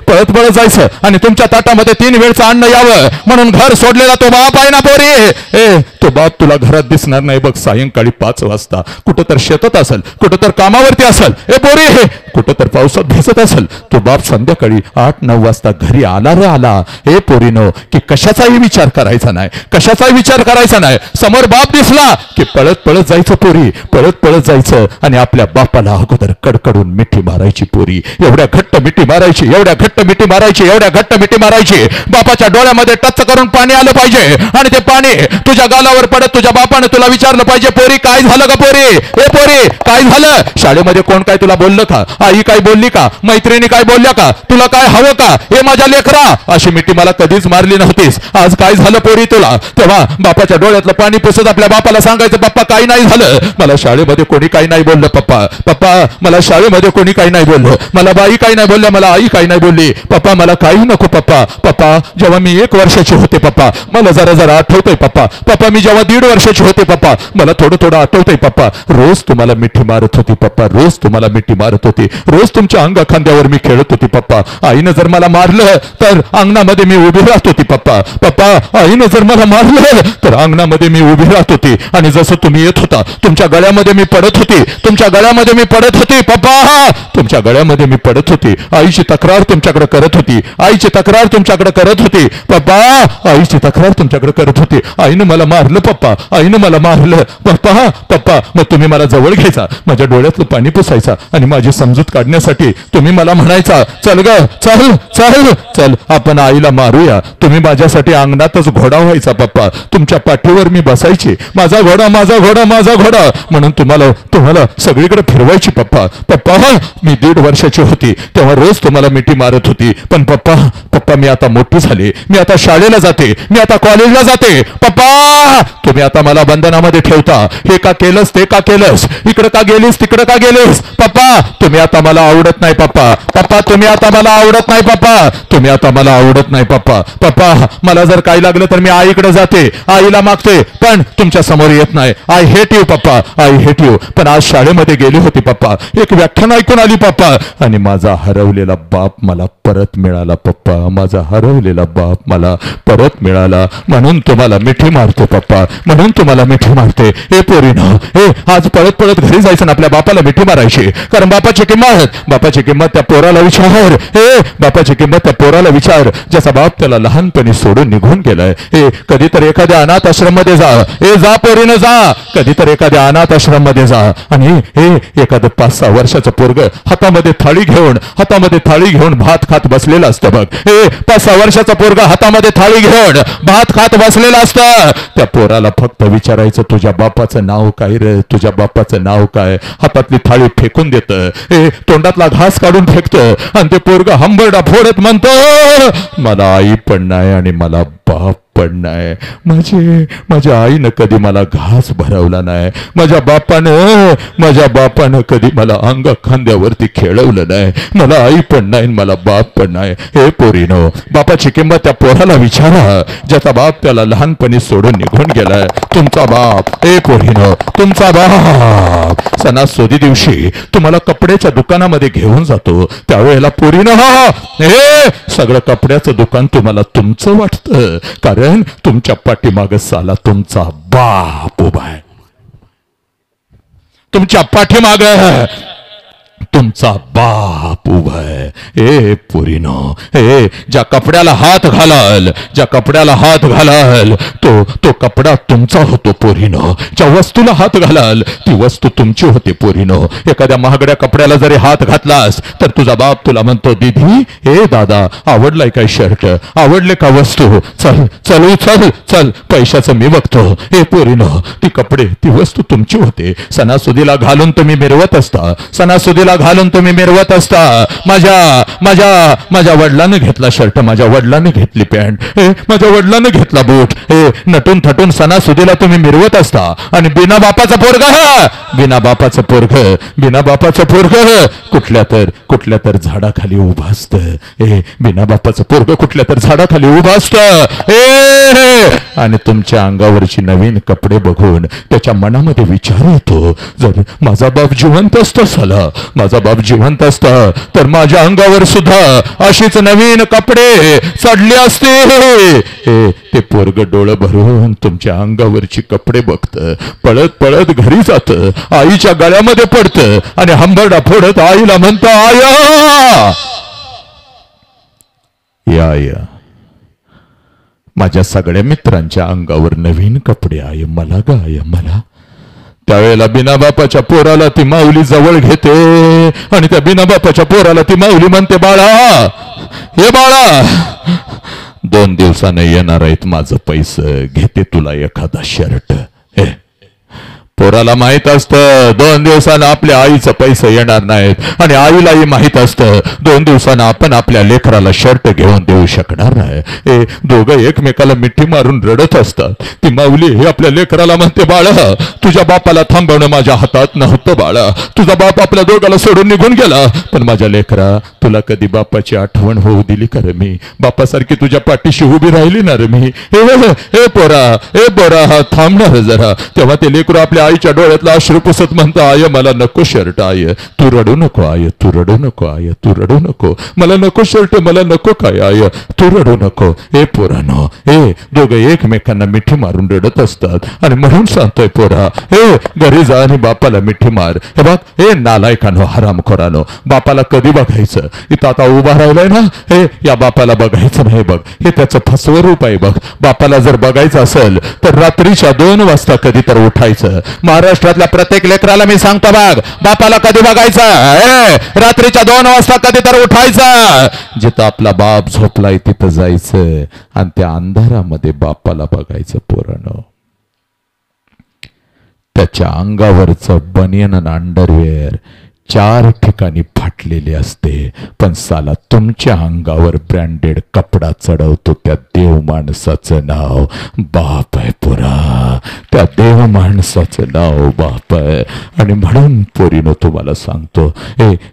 पळत पळत जायचं आणि तुमच्या ताटामध्ये 3 वेळचं अन्न यावं म्हणून घर सोडलेला तो बाप आहे ना पोरी, तो बाप तुला घरात दिसणार नाही बघ. सायंकाळी 5 वाजता कुठं तर शेतात असेल, कुठं तर कामावरती असेल, पोरी कुठं तर पावसात भिजत असेल, तो बाप संध्याकाळी 8-9 वाजता घरी आला रे आला. हे पोरीनो की कशाचाही विचार करायचा नाही, कशाचाही विचार करायचा नाही. समोर बाप दिसला की पळत पळत जायचं पोरी, पळत पळत जायचं आणि आपल्या बापाला अगोदर कडकडून मिठी मारायची पोरी. एवढ्या घट्ट मिठी मारायची, एवढ्या घट्ट मिठी मारायची, एवढ्या घट्ट मिठी मारायची, बापाच्या डोळ्यामध्ये टच करून पाणी आलं पाहिजे आणि ते पाणी तुझ्या गालावर पडत तुझ्या बापाने तुला विचारलं पाहिजे, पोरी काय झालं का पोरी, पोरी काय झालं? शाळेमध्ये कोण काय तुला बोललं का? आई काय बोलली का? मैत्रिणी काय बोलल्या का? तुला काय हवं का? हे माझ्या लेकरा अशी मिठी मला कधीच मारली नव्हतीस, आज काय झालं पोरी तुला? तेव्हा बापाच्या डोळ्यातलं पाणी पुसत आपल्या बापाला सांगायचं, पप्पा काही नाही झालं, मला शाळेमध्ये कोणी काही नाही बोललं, पप्पा मला शाळेमध्ये कोणी काही नाही बोललं, मला बाई काही नाही बोलल्या, मला आई काही नाही बोलली, पप्पा मला काही नको. पप्पा जेव्हा मी 1 वर्षाची होते पप्पा मला जरा आठवतंय, पप्पा मी जेव्हा 1.5 वर्षाची होते पप्पा मला थोडं आठवतंय, पप्पा रोज तुम्हाला मिठी मारत होती, पप्पा रोज तुम्हाला मिठी मारत होती, रोज तुमच्या अंगा खांद्यावर मी खेळत होती, पप्पा आईनं जर मला मारलं तर अंगणामध्ये मी उभी राहत होती, पप्पा आईनं जर मला मारलं तर अंगणामध्ये मी उभी राहत होती आणि जसं तुम्ही येत होता तुमच्या गळ्यामध्ये मी पडत होती, तुमच्या गळ्यामध्ये मी पडत होती, पप्पा तुमच्या गळ्यामध्ये मी पडत होती. आईची तक्रार तुमच्याकडे करत होती, आईची तक्रार तुमच्याकडे करत होती, पप्पा आईची तक्रार तुमच्याकडे करत होती. आईनं मला मारलं पप्पा, आईनं मला मारलं पप्पा. मग तुम्ही मला जवळ घ्यायचा, माझ्या डोळ्यातलं पाणी पुसायचा आणि माझी समजूत काढण्यासाठी तुम्ही मला म्हणायचा, चल ग चल चल चल आपण आईला मारूया. तुम्ही माझ्यासाठी अंगणातच घोडा व्हायचा पप्पा, तुमच्या पाठीवर मी बसायची, माझा घोडा माझा घोडा माझा घोडा म्हणून तुम्हाला सगळीकडे फिरवायची पप्पा. पप्पा मी 1.5 वर्षाची होती तेव्हा रोज तुम्हाला मिठी मारत होती. पण पप्पा पप्पा मी आता मोठी झाली, मी आता शाळेला जाते, मी आता कॉलेजला जाते. पप्पा तुम्ही आता मला बंधनामध्ये ठेवता. हे का केलंस ते का केलंस, इकडे का गेलीस तिकडे का गेलीस. पप्पा तुम्ही आता मला आवडत नाही पप्पा. पप्पा तुम्ही आता मला आवडत नाही पप्पा. तुम्ही आता मला आवडत नाही पप्पा. पप्पा मला जर काही लागलं तर मी आईकडे जाते, आईला मागते, पण तुमच्या समोर येत नाही. आय हेट यू पप्पा, आय हेट यू. पण आज शाळेमध्ये गेली होती पप्पा, एक व्याख्यान ऐकून आली पप्पा, आणि माझा हरवलेला बाप मला परत मिळाला पप्पा. माझा हरवलेला बाप मला परत मिळाला म्हणून तुम्हाला मिठी मारते पप्पा, म्हणून तुम्हाला मिठी मारते. ए पोरीनो, ए आज पळत पळत घरी जायचं ना आपल्या बापाला मिठी मारायची. कारण बापाची किंमत त्या पोराला विचार. ए बापाची किंमत त्या पोराला विचार ज्याचा बाप त्याला लहानपणी सोडून निघून गेलाय. ए कधीतरी एखाद्या अनाथ आश्रम मध्ये जा. ए जा पोरीनं जा, कधीतरी एखाद्या अनाथ आश्रम मध्ये जा. आणि हे एखादं 5-6 वर्षाचं पोरग हातामध्ये थाळी घेऊन भात खात बसलेलं असतं बघ. ए 5-6 वर्षाचा पोरगा हातामध्ये थाळी घेऊन भात खात बसलेलं असतं. त्या पोराला फक्त विचारायचं तुझ्या बापाचं नाव काय रे, तुझ्या बापाचं नाव काय. हातातली थाळी फेकून देतं, ए तोंडातला घास काढून फेकतं, आणि ते पोरग हंबरडा फोडत म्हणतं मला आई पण नाही आणि मला बाप पण नाही. माझ्या आईनं कधी मला घास भरवला नाही, माझ्या बापानं कधी मला अंग खांद्यावरती खेळवलं नाही. मला आई पण नाही मला बाप पण नाही. हे पोरीनो, बापाची किंमत त्या पोराला विचारा ज्याचा बाप त्याला लहानपणी सोडून निघून गेलाय. तुमचा बाप, ए पोरीनो तुमचा बाप सणासुदी दिवशी तुम्हाला कपड्याच्या दुकानामध्ये घेऊन जातो. त्यावेळेला पोरीनो हे सगळं कपड्याचं दुकान तुम्हाला तुमचं वाटतं, कारण तुमच्या पाठीमागे साला तुमचा बाप उभा आहे. तुमच्या पाठीमागे तुमचा बाप उभा आहे. ए पोरीनो, ए ज्या कपड्याला हात घालाल तो कपडा तुमचा होतो पोरीनो. ज्या वस्तूला हात घालाल ती वस्तू तुमची होते पोरीनो. एखाद्या महागड्या कपड्याला जरी हात घातलास तर तुझा बाप तुला म्हणतो दीदी, ए दादा आवडलाय काय शर्ट, आवडले का वस्तू, चल पैशाचं मी बघतो. ए पोरीनो, ती कपडे ती वस्तू तुमची होते. सणासुदीला घालून तुम्ही मिरवत असता. माझ्या वडिलांनी घेतला शर्ट, माझ्या वडिलांनी घेतली पॅन्ट, माझ्या वडिलांनी घेतला बूट. नटून थटून सणासुदीला तुम्ही मिरवत असता. आणि बिना बापाचं पोरग कुठल्या तर झाडाखाली उभा असतं. बिना बापाचं पोरग कुठल्या तर झाडाखाली उभा असतं. आणि तुमच्या अंगावरची नवीन कपडे बघून त्याच्या मनामध्ये विचार येतो, जर माझा बाप जिवंत असता तर माझ्या अंगावर सुद्धा अशीच नवीन कपडे चढले असते. ते पोरग डोळं भरून तुमच्या अंगावरची कपडे बघतं, पळत पळत घरी जातं, आईच्या गळ्यामध्ये पडतं आणि हंबरडा फोडत आईला म्हणतं आया या माझ्या सगळ्या मित्रांच्या अंगावर नवीन कपडे आहे, मला गाय मला. त्यावेळेला बिना बापाच्या पोराला ती माऊली जवळ घेते आणि त्या बिना बापाच्या पोराला ती माऊली म्हणते, बाळा हे बाळा 2 दिवसानं येणार आहेत माझं पैसे, घेते तुला एखादा शर्ट. पोराला माहित असतं 2 दिवसानं आपल्या आईचं पैसे येणार नाहीत आणि आईलाही माहित असतं 2 दिवसानं आपण आपल्या लेकराला शर्ट घेऊन देऊ शकणार नाही. दोघं एकमेकाला मिठी मारून रडत असतात. ती माऊली हे आपल्या लेकराला म्हणते, बाळा तुझ्या बापाला थांबवणं माझ्या हातात नव्हतं बाळा, तुझा बाप आपल्या दोघाला सोडून निघून गेला, पण माझ्या लेकरा तुला कधी बापाची आठवण होऊ दिली का रे मी, बापासारखी तुझ्या पाठीशी उभी राहिली ना रे मी. हे पोरा थांबणार जरा. तेव्हा ते लेकरू आपल्या आईच्या डोळ्यातला अश्रू पुसत म्हणतं, आय मला नको शर्ट, आय तू रडू नको, आय तू रडू नको, आय तू रडू नको, मला नको शर्ट, मला नको काय, आय तू रडू नको. हे पोरानो, दोघं एकमेकांना मिठी मारून रडत असतात. आणि म्हणून सांगतोय पोरा, घरी जा आणि बापाला मिठी मार. हे बघ नालायकानो, हरामखोरानो, बापाला कधी बघायचं, इथं आता उभा राहिलाय ना, या बापाला बघायचं नाही बघ, हे त्याचं फसवं रूप आहे बघ. बापाला जर बघायचं असेल तर रात्रीच्या 2 वाजता कधी तर उठायचं महाराष्ट्रातल्या प्रत्येक लेकराला मी सांगतो बघ, बापाला कधी बघायचं, रात्रीच्या 2 वाजता कधी तर उठायचं, जिथं आपला बाप झोपलाय तिथं जायचं आणि त्या अंधारामध्ये बापाला बघायचं. पोरांनो, त्याच्या अंगावरचं बनियन आणि अंडरवेअर 4 ठिकाणी फाटलेले असते, पण साला तुमच्या अंगावर ब्रँडेड कपडा चढवतो त्या देव माणसाचं नाव बाप आहे. पुरा त्या देव माणसाचं नाव बाप आहे. आणि म्हणून पोरीनो तुम्हाला सांगतो,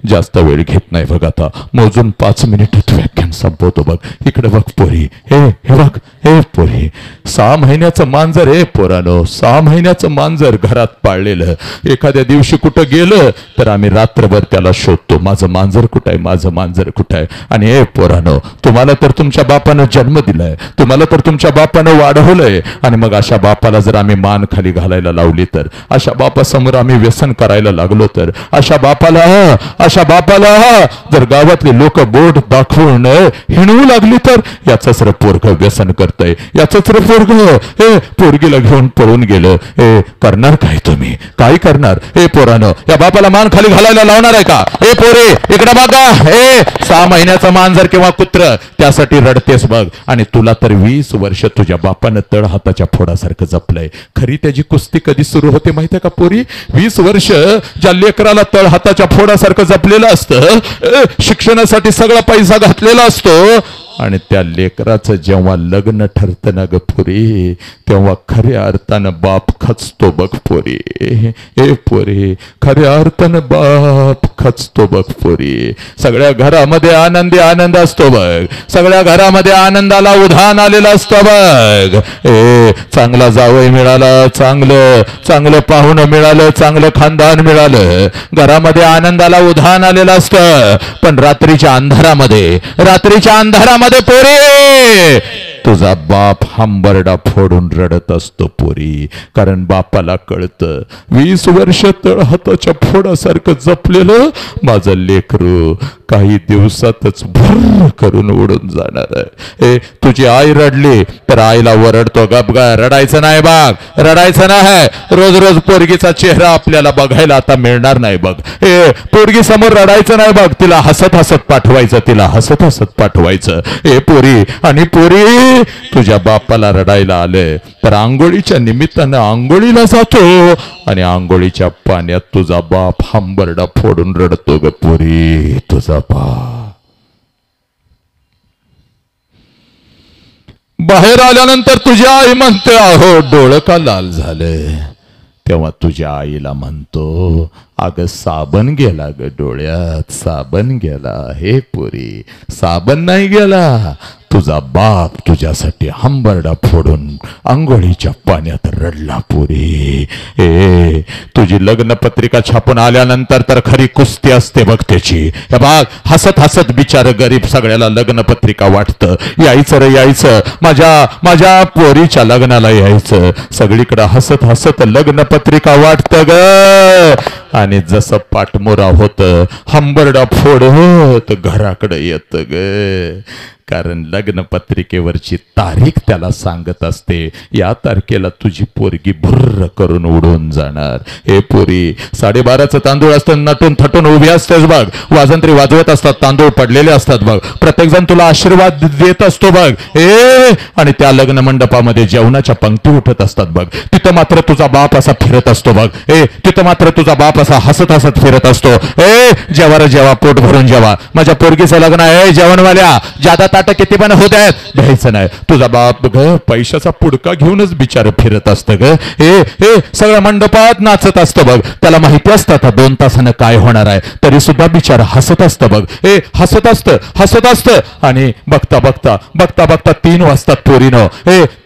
जास्त वेळ घेत नाही बघ, आता मोजून 5 मिनिटात व्याख्यान संपवतो बघ. इकडे बघ पोरी, हे बघ, हे पोरी, 6 महिन्याचं मांजर, पोरानो 6 महिन्याचं मांजर घरात पाळलेलं. एखाद्या दिवशी कुठं गेलं तर आम्ही रात्रभर त्याला शोधतो, माझं मांजर कुठं आहे, माझं मांजर कुठं आहे. आणि पोरानो, तुम्हाला तर तुमच्या बापानं जन्म दिलाय, तुम्हाला तर तुमच्या बापानं वाढवलंय, आणि मग अशा बापाला जर आम्ही मान खाली घालायला लावली तर, अशा बापासमोर आम्ही व्यसन करायला लागलो तर, अशा बापाला जर गावातले लोक बोट दाखवून हिणवू लागली तर, याचंच रे पोरग व्यसन करतय, याचंच रे पोरग पोरगीला घेऊन पळून गेलं. करणार काय तुम्ही, काय करणार? पोरानं, या बापाला मान खाली घालायला लावणार आहे का? पोरे इकडे बघा, 6 महिन्याचं मांजर किंवा कुत्र, त्यासाठी रडतेस बघ. आणि तुला तर 20 वर्ष तुझ्या बापानं तळ हाताच्या फोडासारखं जपलंय. खरी त्याची कुस्ती कधी सुरू होते माहितीये का पोरी? 20 वर्ष ज्या लेकराला तळ हाताच्या फोडासारखं जपलेलं असतं, शिक्षणासाठी सगळा पैसा घातलेला असतो, आणि त्या लेकराचं जेव्हा लग्न ठरतं ना ग पोरी, तेव्हा खऱ्या अर्थानं बाप खचतो बघ पोरी. पोरी, खऱ्या अर्थानं बाप खचतो बघ पोरी. सगळ्या घरामध्ये आनंद असतो बघ, सगळ्या घरामध्ये आनंदाला उधाण आलेलं असतं बघ. चांगला जावई मिळाला, चांगलं पाहुणं मिळालं, चांगलं खानदान मिळालं, घरामध्ये आनंदाला उधाण आलेलं असतं. पण रात्रीच्या अंधारामध्ये पोरी, तुझा बाप हंबरडा फोडून रडत असतो पोरी. कारण बापाला कळतं 20 वर्ष तळ हाताच्या फोडासारखं जपलेलं माझं लेकरू काही दिवसातच भर करून उडून जाणार आहे. तुझी आई रडली तर आईला ओरडतो, गप गा, रडायचं नाही बाग, रडायचं नाही. रोज पोरगीचा चेहरा आपल्याला बघायला आता मिळणार नाही बघ. पोरगी समोर रडायचं नाही बघ, तिला हसत हसत पाठवायचं. पोरी, आणि पोरी तुझ्या बापाला रडायला आले तर आंघोळीच्या निमित्तानं आंघोळीला जातो, आणि आंघोळीच्या पाण्यात तुझा बाप हंबरडा फोडून रडतो ग पोरी. तुझा बाप बाहेर आल्यानंतर तुझी आई म्हणते, अहो डोळं का लाल झालं? तेव्हा तुझ्या आईला म्हणतो, अगं साबण गेला ग डोळ्यात, साबण गेला. हे पोरी, साबण नाही गेला, तुझा बाप तुझ्यासाठी हंबरडा फोडून आंघोळीच्या पाण्यात रडला पोरी. तुझी लग्न पत्रिका छापून आल्यानंतर तर खरी कुस्ती असते बघ त्याची. हे बघ, हसत बिचार गरीब सगळ्याला लग्न पत्रिका वाटतं. यायचं रे यायचं, माझ्या पोरीच्या लग्नाला यायचं. सगळीकडे हसत लग्न पत्रिका वाटतं ग. आणि जसं पाठमोरा होत, हंबरडा फोड होत घराकडे येत ग. कारण लग्न पत्रिकेवरची तारीख त्याला सांगत असते, या तारखेला तुझी पोरगी भुर्र करून उडून जाणार. हे पोरी, 12:30चं तांदूळ असतं, नटून थटून उभी असतेस बघ, वाजंत्री वाजवत असतात, तांदूळ पडलेले असतात बघ, प्रत्येक जण तुला आशीर्वाद देत असतो बघ. आणि त्या लग्न मंडपामध्ये जेवणाच्या पंक्ती उठत असतात बघ, तिथं मात्र तुझा बाप असा फिरत असतो बघ. तिथं मात्र तुझा बाप असा हसत फिरत असतो. जेवा पोट भरून जेवा, माझ्या पोरगीचं लग्न आहे, जेवणवाल्या जादा ताट किती पण होत आहेत, द्यायचं नाही. तुझा बाप ग पैशाचा पुडका घेऊनच बिचार फिरत असतं ग. सगळ्या मंडपात नाचत असतं बघ, त्याला माहिती असतं आता 2 तासानं काय होणार आहे, तरी सुद्धा बिचार हसत असतं बघ. हसत असतं. आणि बघता 3 वाजतात पोरीनो.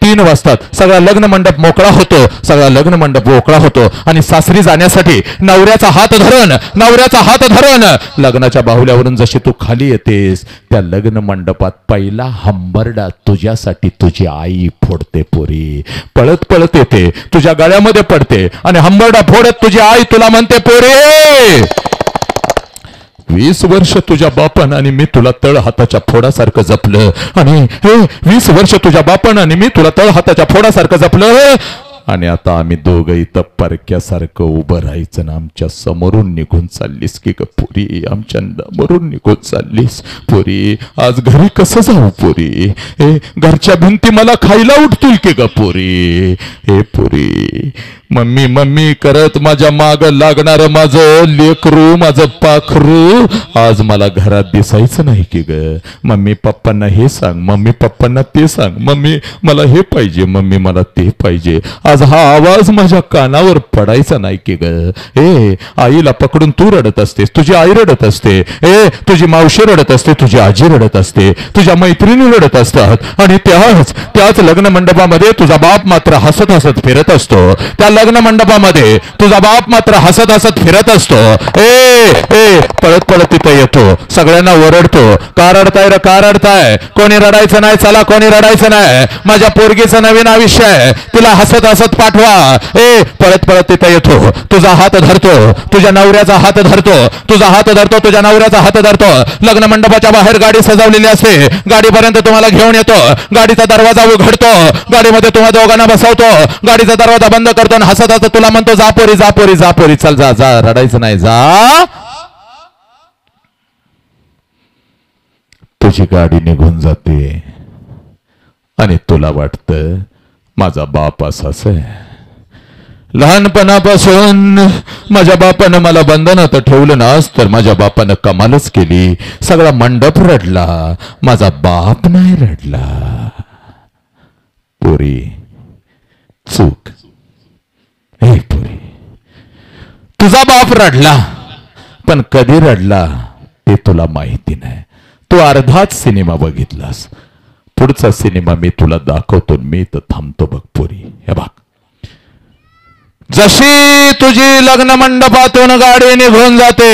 3 वाजतात सगळा लग्न मंडप मोकळा होतो. आणि सासरी जाण्यासाठी नवऱ्याचा हात धरून लग्नाच्या बाहुल्यावरून जशी तू खाली येतेस, त्या लग्न मंडपात पहिला हंबरडा तुझ्यासाठी तुझी आई फोडते पोरी. पळत येते, तुझ्या गळ्यामध्ये पडते, आणि हंबरडा फोडत तुझी आई तुला म्हणते, पोरी 20 वर्ष तुझ्या बापानं आणि मी तुला तळ हाताच्या फोडासारखं जपलं. आणि 20 वर्ष तुझ्या बापानं आणि मी तुला तळ हाताच्या फोडासारखं जपलं. आणि आता आम्ही दोघं इथं परक्यासारखं उभं राहायचं ना आमच्या समोरून निघून चाललीस की ग पुरी, आमच्या समोरून निघून चाललीस पुरी. आज घरी कसं जाऊ पुरी? हे घरच्या भिंती मला खायला उठतील की ग पुरी? हे पुरी मम्मी मम्मी करत माझ्या माग लागणार माझं लेकरू, माझं पाखरू आज मला घरात दिसायचं नाही की ग. मम्मी पप्पांना हे सांग, मम्मी पप्पांना ते सांग, मम्मी मला हे पाहिजे, मम्मी मला ते पाहिजे. आज हा आवाज माझ्या कानावर पडायचा नाही की ग. ए आईला पकडून तू रडत असतेस, तुझी आई रडत असते, ए तुझी मावशी रडत असते, तुझी आजी रडत असते, तुझ्या मैत्रिणी रडत असतात आणि त्याच लग्न मंडपामध्ये तुझा बाप मात्र हसत हसत फिरत असतो. त्या लग्न मंडपामध्ये तुझा बाप मात्र हसत हसत फिरत असतो. ए पळत पळत तिथे येतो, सगळ्यांना ओरडतो, का रडताय रे, का रडताय? कोणी रडायचं नाही, चला कोणी रडायचं नाही, माझ्या पोरगीचं नवीन आयुष्य आहे, तिला हसत हसत पाठवा. पळत पळत तिथे येतो, तुझा हात धरतो, तुझ्या नवऱ्याचा हात धरतो, तुझा हात धरतो, तुझ्या नवऱ्याचा हात धरतो. लग्न मंडपाच्या बाहेर गाडी सजवलेली असते, गाडीपर्यंत तुम्हाला घेऊन येतो, गाडीचा दरवाजा उघडतो, गाडीमध्ये तुम्हा दोघांना बसवतो, गाडीचा दरवाजा बंद करतो आणि हसत हसत तुला म्हणतो जा पोरी, जा पोरी, जा पोरी, चल जा जा, रडायचं नाही, जा. तुझी गाडी निघून जाते आणि तुला वाटतं माझा बाप असाच आहे. लहानपणापासून माझ्या बापानं मला बंधनात ठेवलं नास तर माझ्या बापानं कमालच केली. सगळा मंडप रडला, माझा बाप नाही रडला. पोरी चूक, हे पोरी तुझा बाप रडला, पण कधी रडला ते तुला माहिती नाही. तू अर्धाच सिनेमा बघितलास, पुढचा सिनेमा मी तुला दाखवतो. मी तर थांबतो बघ पोरी. हे बघ, जशी तुझी लग्न मंडपातून गाडी निघून जाते,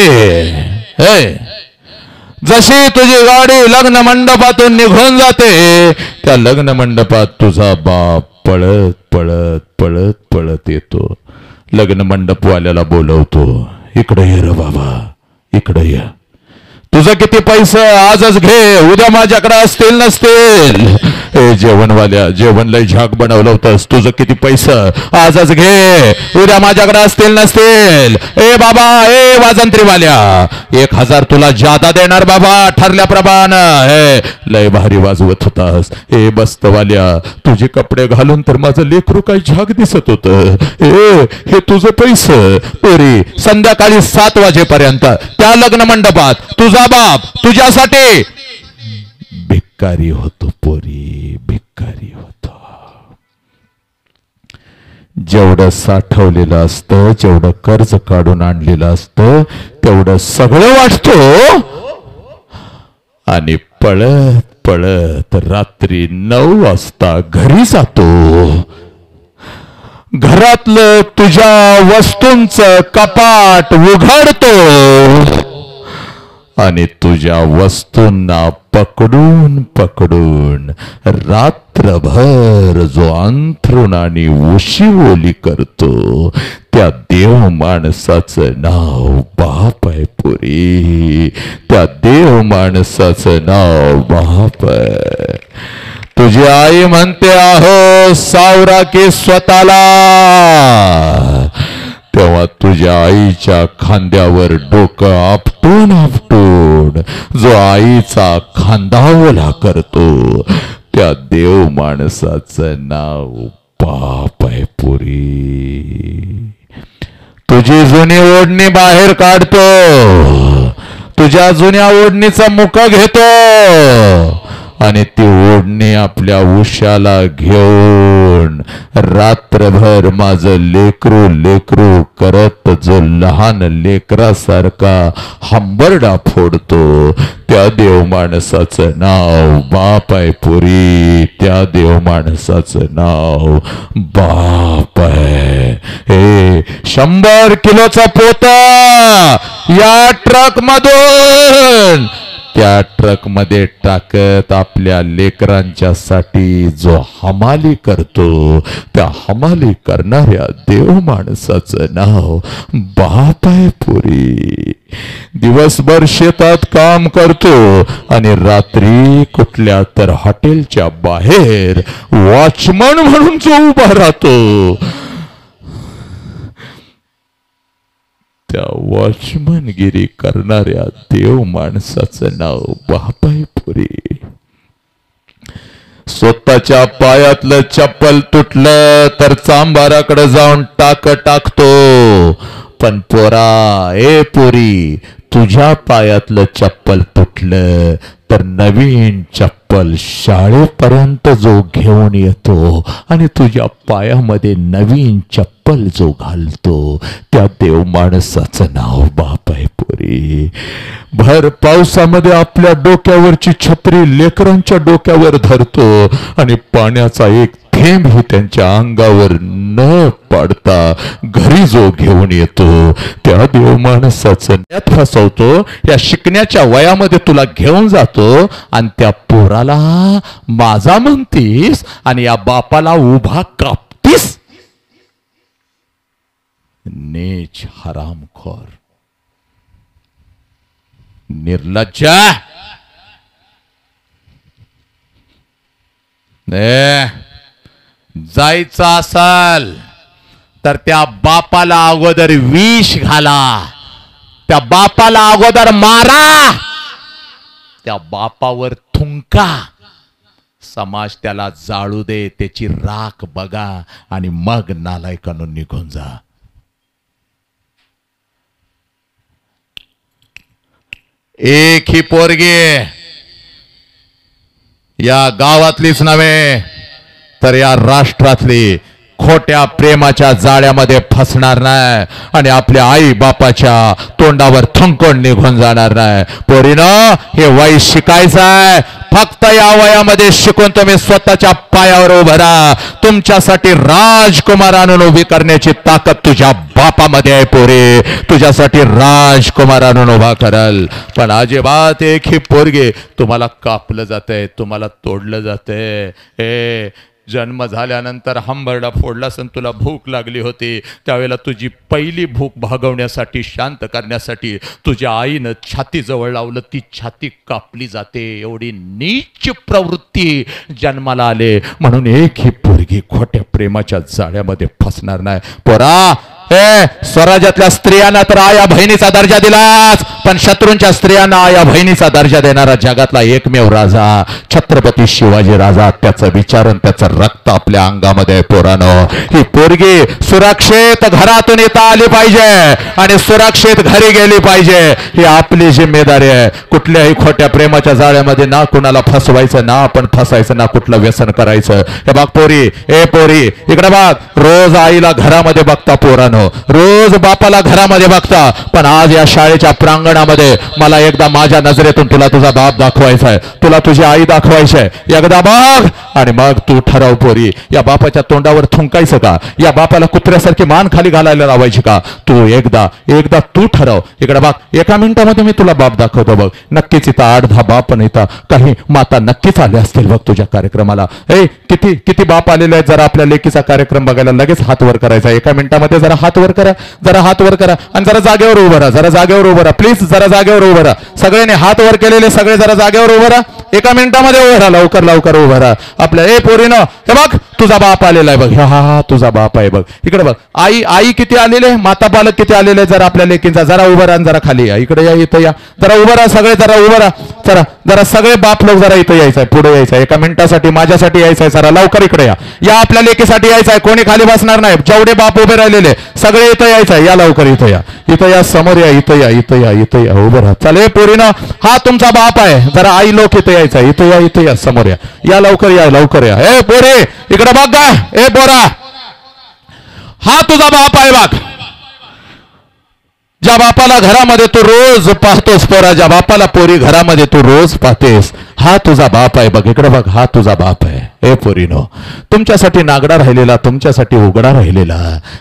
जशी तुझी गाडी लग्न मंडपातून निघून जाते, त्या लग्न मंडपात तुझा बाप पळत पळत पळत पळत येतो. लग्न मंडपवाल्याला बोलवतो, इकडे ये रे बाबा, इकडे ये, तुझं किती पैसे आजच घे, उद्या माझ्याकडे असतील नसतील. ए जेवणवाल्या, जेवण लय झाक बनवलं होतंस, तुझं किती पैसे आजच घे, उद्या माझ्याकडे असतील नसतील. ए बाबा, ए वाजंत्रीवाल्या, 1000 तुला जादा देणार बाबा ठरल्याप्रमाणे. हे लय भारी वाजवत होतास. ए बस्तवाल्या, तुझे कपडे घालून तर माझं लेकरू काही झाक दिसत होत. हे तुझं पैसे. पोरी संध्याकाळी 7 वाजेपर्यंत त्या लग्न मंडपात तुझा बाप तुझ्यासाठी भिकारी होतो. पोरी भिकारी होतो. जेवढं साठवलेलं असतं, जेवढं कर्ज काढून आणलेलं असतं, तेवढं सगळं वाटतो आणि पळत पळत रात्री 9 वाजता घरी जातो. घरातलं तुझ्या वस्तूंचं कपाट उघडतो आणि तुझ्या वस्तूंना पकडून पकडून रात्रभर जो अंथरुण आणि उशीओली करतो, त्या देव माणसाचं नाव बाप आहे पुरी. त्या देव माणसाचं नाव बाप आहे. तुझी आई म्हणते आहो सावरा की स्वतःला, तेव्हा तुझ्या आईच्या खांद्यावर डोकं आपटून आपटून जो आईचा खांदा ओला करतो, त्या देव माणसाचं नाव बाप आहे पुरी. तुझी जुनी ओढणी बाहेर काढतो, तुझ्या जुन्या ओढणीचा मुका घेतो आणि ती ओढणी आपल्या उशाला घेऊन रात्रभर माझं लेकरू लेकरू करत जो लहान लेकरासारखा हंबरडा फोडतो, त्या देव माणसाचं नाव बाप आहे पुरी. त्या देव माणसाचं नाव बाप आहे. हे 100 किलोचा पोता या ट्रक मधून टाक्या ट्रक मध्ये टाकत आपल्या लेकरांच्यासाठी जो हमाली करतो, त्या हमाली करणाऱ्या देव माणसाचं नाव बाप आहे पुरी. दिवसभर शेतात काम करतो आणि रात्री कुठल्या तर हॉटेलच्या बाहेर वॉचमन म्हणून जो उभा राहतो, त्या वॉचमनगिरी करणाऱ्या देव माणसाचं नाव बाप आहे पुरी. स्वतःच्या पायातलं चप्पल तुटलं तर चांबाराकडे जाऊन टाकतो, पण पोरा ए पुरी, तुझ्या पायातलं चप्पल तुटलं तर नवीन चप्पल शाळेपर्यंत जो घेऊन येतो आणि तुझ्या पायामध्ये नवीन चप्पल जो घालतो, त्या देव माणसाचं नाव बाप आहे पुरी. भर पावसामध्ये आपल्या डोक्यावरची छत्री लेकरांच्या डोक्यावर धरतो आणि पाण्याचा एक थेंबही त्यांच्या अंगावर न पडता घरी जो घेऊन येतो, त्या देव माणसाचं त्यात फसवतो. या शिकण्याच्या वयामध्ये तुला घेऊन जातो आणि त्या पोराला माझा म्हणतीस आणि या बापाला उभा कापतीस. नीच हरामखोर निर्लज्जा. जायचं असल तर त्या बापाला अगोदर विष घाला, त्या बापाला अगोदर मारा, त्या बापावर थुंका. समाज त्याला जाळू दे, त्याची राख बघा आणि मग नालायकांनो निघून जा. एक ही पोरगी या गावातलीच नव्हे तर या राष्ट्रातली खोट्या प्रेमाच्या जाळ्यामध्ये फसणार नाही आणि आपल्या आई बापाच्या तोंडावर थुंकून निघून जाणार नाही. पोरीनं हे वय शिकायचं आहे. फक्त या वयामध्ये शिकून तुम्ही स्वतःच्या पायावर उभं राहा. तुमच्यासाठी राजकुमार आणून उभी करण्याची ताकद तुझ्या बापामध्ये आहे पोरी. तुझ्यासाठी राजकुमार आणून उभा करल. पण अजिबात एक ही पोरगी तुम्हाला कापलं जातंय, तुम्हाला तोडलं जातंय. हे जन्म झाल्यानंतर हंबरडा फोडलास आणि तुला भूक लागली होती, त्यावेळेला तुझी पहिली भूक भागवण्यासाठी, शांत करण्यासाठी तुझ्या आईनं छाती जवळ लावलं, ती छाती कापली जाते. एवढी नीच प्रवृत्ती जन्माला आले म्हणून एक ही पोरगी खोट्या प्रेमाच्या जाळ्यामध्ये फसणार नाही. पोरा, स्वराज्यातल्या स्त्रियांना तर आया बहिणीचा दर्जा दिलाच, पण शत्रूंच्या स्त्रियांना आया बहिणीचा दर्जा देणारा जगातला एकमेव राजा छत्रपती शिवाजी राजा. त्याचं विचारण, त्याचं रक्त आपल्या अंगामध्ये. पोरानो, ही पोरगी सुरक्षित घरातून येता आली पाहिजे आणि सुरक्षित घरी गेली पाहिजे. ही आपली जिम्मेदारी आहे. कुठल्याही खोट्या प्रेमाच्या जाळ्यामध्ये ना कुणाला फसवायचं, ना आपण फसायचं, ना कुठलं व्यसन करायचं. हे बघ पोरी, ए पोरी इकडे बघ. रोज आईला घरामध्ये बघता पोरानो, रोज बापाला घरामध्ये बघता, पण आज या शाळेच्या प्रांगणामध्ये मला एकदा माझ्या नजरेतून तुला तुझा बाप दाखवायचा आहे, तुला तुझी आई दाखवायची आहे. एकदा बघ आणि मग तू ठरव पोरी, या बापाच्या तोंडावर थुंकायचं का, या बापाला कुत्र्यासारखी मान खाली घालायला लावायची का. तू एकदा तू ठरव. इकडे बघ, एका मिनिटामध्ये मी तुला बाप दाखवतो बघ. नक्कीच इथं 8-10 बाप पण इथं काही माता नक्कीच आल्या असतील बघ तुझ्या कार्यक्रमाला. किती बाप आलेले आहेत. जरा आपल्या लेकीचा कार्यक्रम बघायला लगेच हात वर करायचा. एका मिनिटामध्ये जरा हात वर करा, जरा हात वर करा आणि जरा जागेवर उभं राहा, जरा जागेवर उभं राहा प्लीज, जरा जागेवर उभं राहा. सगळ्यांनी हात वर केलेले सगळे जरा जागेवर उभं राहा. एका मिनिटामध्ये उभं राहा, लवकर उभं राहा. आपल्या ए पोरीनं, हे बघ तुझा बाप आलेला आहे बघ. हा तुझा बाप आहे बघ. इकडे बघ, आई किती आलेले, माता पालक किती आलेले. जरा आपल्या लेकींचा जरा उभं राहा, जरा खाली या. इकडे या, इथं या, जरा उभं राहा सगळे, जरा उभं राहा. जरा सगळे बाप लोक जरा इथं यायचंय, पुढे यायचंय. एका मिनिटासाठी माझ्यासाठी यायचंय. जरा लवकर इकडे या आपल्या लेकीसाठी यायचंय. कोणी खाली बसणार नाही. जेवढे बाप उभे राहिलेले सगळे इथं यायचंय. या लवकर, इथं या, समोर या, इथं या, उभं राहा. चालेल पोरीनं, हा तुमचा बाप आहे. जरा आई लोक इथं यायचंय. इथं या, समोर या, लवकर या. ए पोरी इकडे बघ का. ए पोरा, हा तुझा बाप आहे बघ. ज्या बापाला घरामध्ये तू रोज पाहतोस पोरा, ज्या बापाला पोरी घरामध्ये तू रोज पाहतेस, हा तुझा बाप आहे बघ, इकडे बघ, हा तुझा बाप आहे. हे पोरीनो, तुमच्यासाठी नागडा राहिलेला, तुमच्यासाठी उघडा राहिलेला,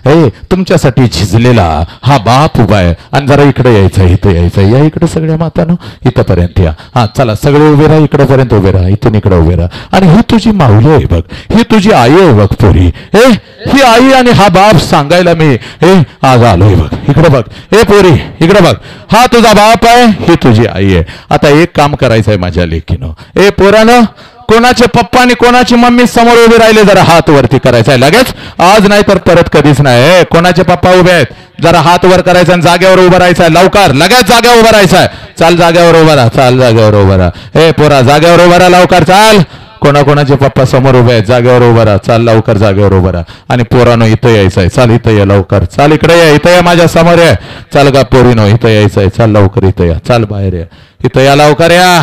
हे तुमच्यासाठी झिजलेला हा बाप उभा आहे. आणि जरा इकडे यायचं, इथं यायचं, या इकडे सगळ्या मातानो, इथंपर्यंत या. हा चला सगळे उभे राहा, इकडे पर्यंत उभे राहा, इथून इकडे उभे राहा. आणि ही तुझी माऊली आहे बघ, ही तुझी आई आहे बघ पोरी. हे ही आई आणि हा बाप सांगायला मी हे आज आलोय बघ. इकडे बघ हे पोरी, इकडे बघ, हा तुझा बाप आहे, ही तुझी आई आहे. आता एक काम करायचं आहे माझ्या लेकीनं, ए पोरानं, कोणाचे पप्पा आणि कोणाची मम्मी समोर उभे राहिले जरा हात वरती करायचा आहे लगेच, आज नाही तर परत कधीच नाही. कोणाचे पप्पा उभे आहेत जरा हात वर करायचा आणि जागेवर उभं राहायचं आहे, लवकर लगेच जागेवर उभं राहायचं आहे. चाल जागेवर उभं राहा, चाल जागेवर उभं राहा. हे पोरा जागेवर उभं राहा लवकर, चाल. कोणाकोणाचे पप्पा समोर उभे आहेत जागेवर उभं राहा, चाल लवकर जागेवर उभं राहा. आणि पोरानो इथं यायचं आहे, चाल इथं या लवकर, चाल इकडे या, इथं या माझ्या समोर या. चाल का पोरीनो इथं यायचं आहे, चाल लवकर इथं या, चाल बाहेर या, इथं या लवकर या,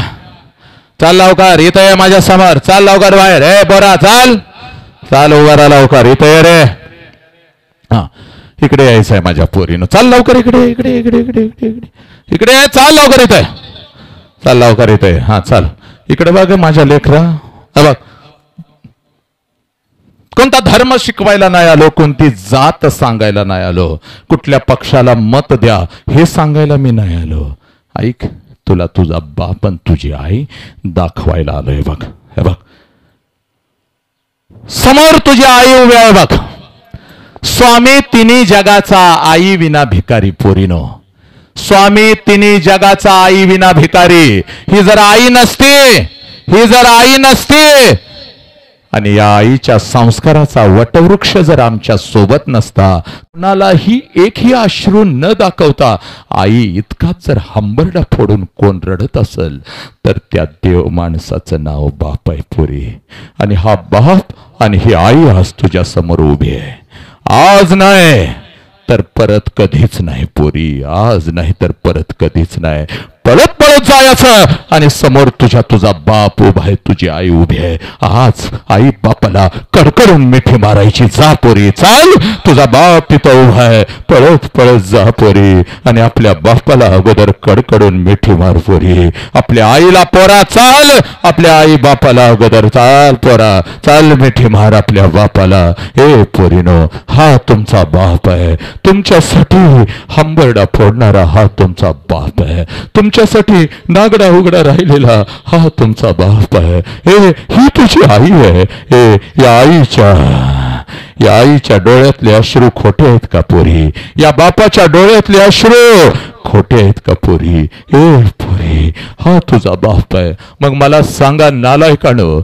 चाल लवकर इथं या माझ्या समोर, चाल लवकर बाहेर. ए पोरा चाल, चाल उभा राहा लवकर, इथं ये रे. हा इकडे यायचं आहे माझ्या पोरीनो, चाल लवकर इकडे इकडे इकडे इकडे इकडे इकडे इकडे, चाल लवकर इथं, चाल लवकर इथं. हा चाल इकडे बघ माझ्या लेकरा, बघ कोणता धर्म शिकवायला नाही आलो, कोणती जात सांगायला नाही आलो, कुठल्या पक्षाला मत द्या हे सांगायला मी नाही आलो. ऐक, तुला तुझा बाप आणि तुझी आई दाखवायला आलोय बघ. हे बघ समोर तुझी आई उभी आहे बघ. स्वामी तिन्ही जगाचा आई विना भिकारी पोरीनो, स्वामी तिन्ही जगाचा आई विना भिकारी. ही जर आई नसती, ही जर आई नसती आणि या आईच्या संस्काराचा वटवृक्ष जर आमच्या सोबत नसता, कुणालाही एकही अश्रू न दाखवता आई इतकाच जर हंबरडा फोडून कोण रडत असेल तर त्या देव माणसाचं नाव बाप आहे पोरी. आणि हा बाप आणि ही आई आज तुझ्या समोर उभी आहे. आज नाही तर परत कधीच नाही पोरी, आज नाही तर परत कधीच नाही. पळत पळत जायचं आणि समोर तुझा बाप उभा आहे, तुझी आई उभी आहे. आज आई बापाला कडकडून मिठी मारायची. जा पोरी चाल, तुझा बाप तिथं उभा आहे, पळत पळत जा पोरी आणि आपल्या बापाला अगोदर कडकडून मिठी मार पोरी. आपल्या आईला पोरा चाल, आपल्या आई बापाला अगोदर चाल पोरा, चाल मिठी मार आपल्या बापाला. हे पोरीनो, हा तुमचा बाप आहे, तुमच्यासाठी हंबरडा फोडणारा हा तुमचा बाप आहे, तुमच्यासाठी नागडा उघडा राहिलेला हा तुमचा बाप आहे. ही तुझी आई आहे. या आईच्या डोळ्यातले अश्रू खोटे आहेत का पोरी? या बापाच्या डोळ्यातले अश्रू खोटे आहेत का पोरी? पोरी, हा तुझा बाप आहे. मग मला सांगा नालायकानो,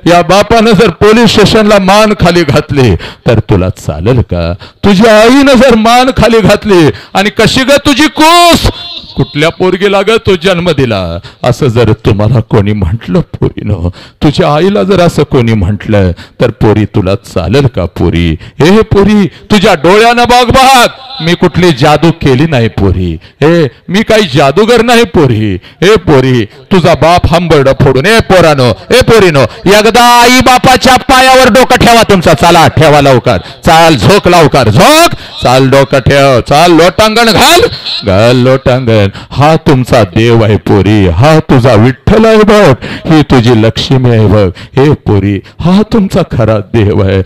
या बापानं जर पोलीस स्टेशनला मान खाली घातली तर तुला चालेल का? तुझ्या आईनं जर मान खाली घातली आणि कशी ग तुझी कूस, कुठल्या पोरगीला ग तो जन्म दिला, असं जर तुम्हाला कोणी म्हटलं पोरीनो, तुझ्या आईला जर असं कोणी म्हटलं तर पोरी तुला चालेल का पोरी? पोरी, तुझ्या डोळ्यानं बघ बघ, मी कुठली जादू केली नाही पोरी. मी काही जादूगर नाही पोरी. पोरी, तुझा बाप हंबरडं फोडून. पोरानो, पोरीनो, एकदा आई बापाच्या पायावर डोकं ठेवा तुमचा. चला ठेवा लवकर, चाल झोक लवकर, झोक, चाल डोकं ठेव, चाल लोटांगण घाल, घाल लोटांगण. हा तुमचा देव आहे पोरी, हा तुझा विठ्ठल आहे बघ, ही तुझी लक्ष्मी आहे बघ. पोरी, हा तुमचा खरा देव आहे.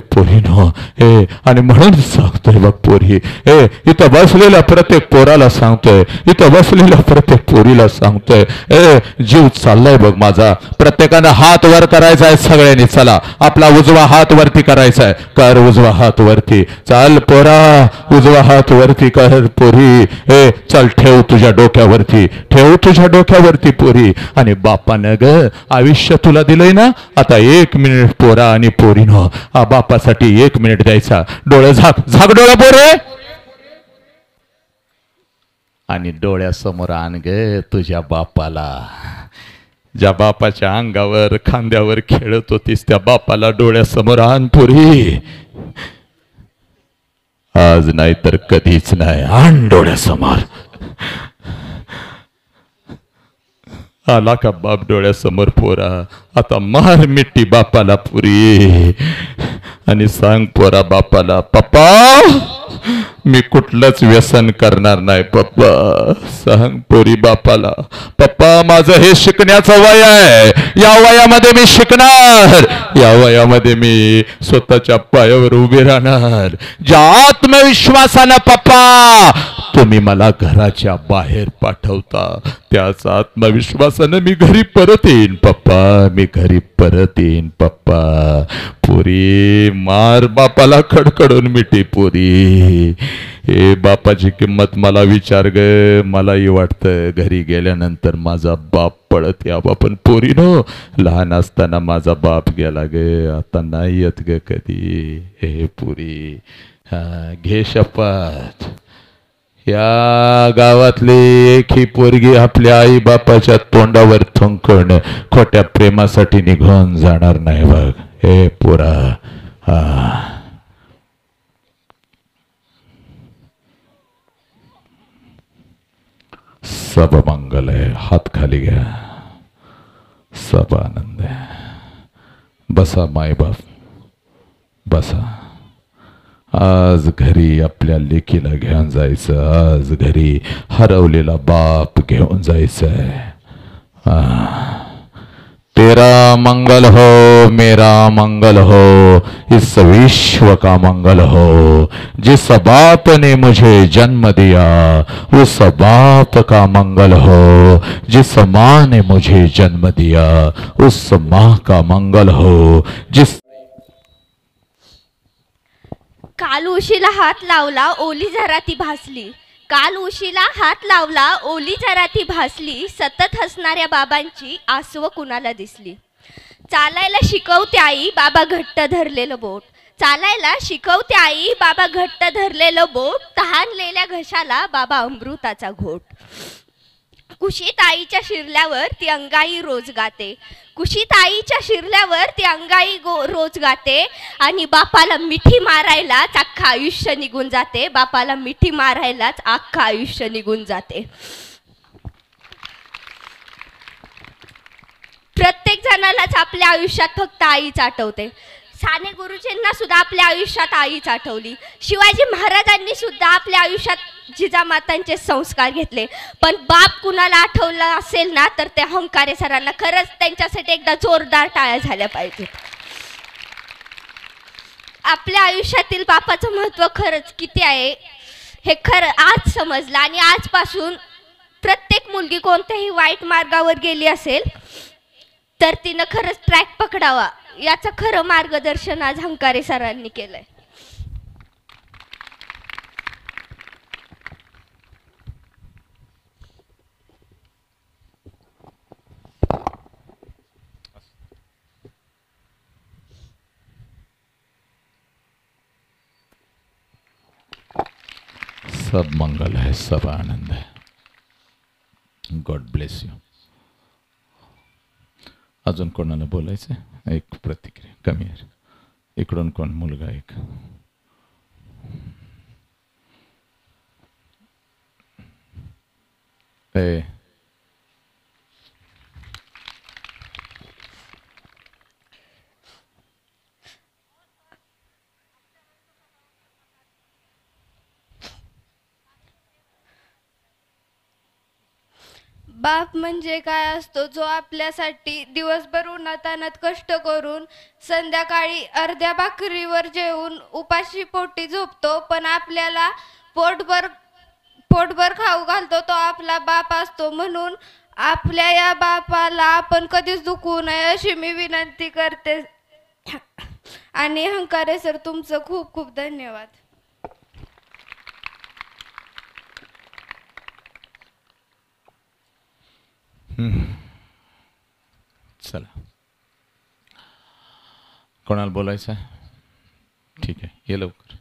पोरीनो, आणि म्हणून सांगतोय बघ पोरी, इथं बसलेल्या प्रत्येक पोराला सांगतोय, इथं बसलेल्या प्रत्येक पोरीला सांगतोय, जीव चाललाय बघ माझा. प्रत्येकानं हात वर करायचा आहे सगळ्यांनी. चला आपला उजवा हात वरती करायचा आहे. कर उजवा हात वरती, चाल पोरा, उजवा हात वरती कर पोरी. चल ठेव तुझ्या डोक्यावरती, ठेव तुझ्या डोक्यावरती पोरी. आणि बापानं ग आयुष्य तुला दिलंय ना, आता 1 मिनिट पोरा आणि पोरीनो, बापासाठी 1 मिनिट द्यायचा. डोळे झाक, झाक डोळे पोरे, आणि डोळ्यासमोर आण ग तुझ्या बापाला. ज्या बापाच्या अंगावर खांद्यावर खेळत होतीस त्या बापाला डोळ्यासमोर आण पोरी. आज नाही तर कधीच नाही, आण डोळ्यासमोर. आला का बाप डोळ्यासमोर पोरा? आता मार मिठी बापाला पुरी आणि सांग पोरा बापाला, पप्पा मी कुठलंच व्यसन करणार नाही पप्पा. सांग पोरी बापाला, पप्पा माझं हे शिकण्याचं वय आहे, या वयामध्ये मी शिकणार, या वयामध्ये मी स्वतःच्या पायावर उभे राहणार. ज्या आत्मविश्वासानं पप्पा तुम्ही मला घराच्या बाहेर पाठवता, त्याच आत्मविश्वासानं मी घरी परत येईन पप्पा, मी घरी परत येईन पप्पा. पोरी मार बापाला खडखडून मिठी पोरी. हे बापाची किंमत मला विचार ग. मलाही वाटतं घरी गेल्यानंतर माझा बाप पळत यावा, पण पोरी नो, लहान असताना माझा बाप गेला ग, आता नाही येत ग कधी. हे पोरी घे शपथ, या गावातली एकही पोरगी आपल्या आई बापाच्या तोंडावर थुंकून खोट्या प्रेमासाठी निघून जाणार नाही बघ. हे पोरा, सब मंगल है. हात खाली घ्या. सब आनंद है. बसा माय बाप, बसा. आज घरी आपल्या लेकीला घेऊन जायचं, आज घरी हरवलेला बाप घेऊन जायचं आहे. तेरा मंगल हो, मेरा मंगल हो, इस विश्व का मंगल हो. जिस बाप ने मुझे जन्म दिया उस बाप का मंगल हो. जिस माँ ने मुझे जन्म दिया उस माँ का मंगल हो. जिस काल उशीला हात लावला ओली जरा ती भासली. काल उशीला हात लावला ओली जरा ती भासली. सतत हसणाऱ्या बाबांची आसव कुणाला दिसली. चालायला शिकवते आई बाबा घट्ट धरलेलं बोट. चालायला शिकवते आई बाबा घट्ट धरलेलं बोट. तहानलेल्या घशाला बाबा अमृताचा घोट. कुशीत आईच्या शिरल्यावर ती अंगाई रोज गाते. कुशीत आईच्या शिरल्यावर ती अंगाई रोज गाते. आणि बापाला मिठी मारायलाच अख्खं आयुष्य निघून जाते. बापाला मिठी मारायलाच अख्खं आयुष्य निघून जाते. प्रत्येक जणालाच आपल्या आयुष्यात फक्त आईच आठवते. साने गुरुजींना सुद्धा आपल्या आयुष्यात आईच आठवली. शिवाजी महाराजांनी सुद्धा आपल्या आयुष्यात जिजामातांचे संस्कार घेतले. पण बाप कुणाला आठवला असेल ना तर ते हंकारे सरांना. खरंच त्यांच्यासाठी एकदा जोरदार टाळ्या झाल्या पाहिजे. आपल्या आयुष्यातील बापाचं महत्त्व खरंच किती आहे हे खरं आज समजलं. आणि आजपासून प्रत्येक मुलगी कोणत्याही वाईट मार्गावर गेली असेल तर तिनं खरंच ट्रॅक पकडावा, याचं खरं मार्गदर्शन आज हंकारे सरांनी केलंय. सब मंगल है, सब आनंद है. God bless you. अजून कोणाला बोलायचं? एक प्रतिक्रिया कमी आहे. इकडून कोण? मुलगा एक. बाप म्हणजे काय असतो? जो आपल्यासाठी दिवसभर उन्हातान्हात कष्ट करून संध्याकाळी अर्ध्या भाकरीवर जेवून उपाशी पोटी झोपतो, पण आपल्याला पोटभर खाऊ घालतो, तो आपला बाप असतो. म्हणून आपल्या या बापाला आपण कधीच दुखवू नये अशी मी विनंती करते. आणि हंकारे सर, तुमचं खूप खूप धन्यवाद. चला, कोणाला बोलायचं आहे? ठीक आहे, ये लवकर.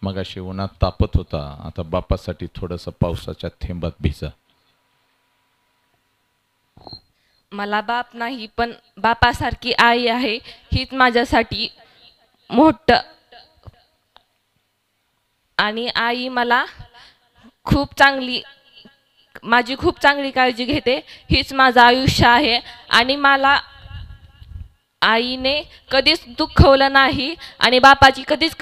मगाशी उन्हात तापत होता, आता बापासाठी थोडंसं पावसाच्या थेंबात भिजा. मला बाप नाही, पण बापासारखी आई आहे, हीच माझ्यासाठी मोठं. आणि आई मला माझी खूप चांगली काळजी घेते. हीच माझं आयुष्य आहे. आणि मला आईने कधीच दुखवलं नाही आणि बापाची कधीच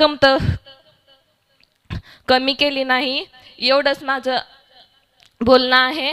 कमी केली नाही. एवढंच माझं बोलणं आहे.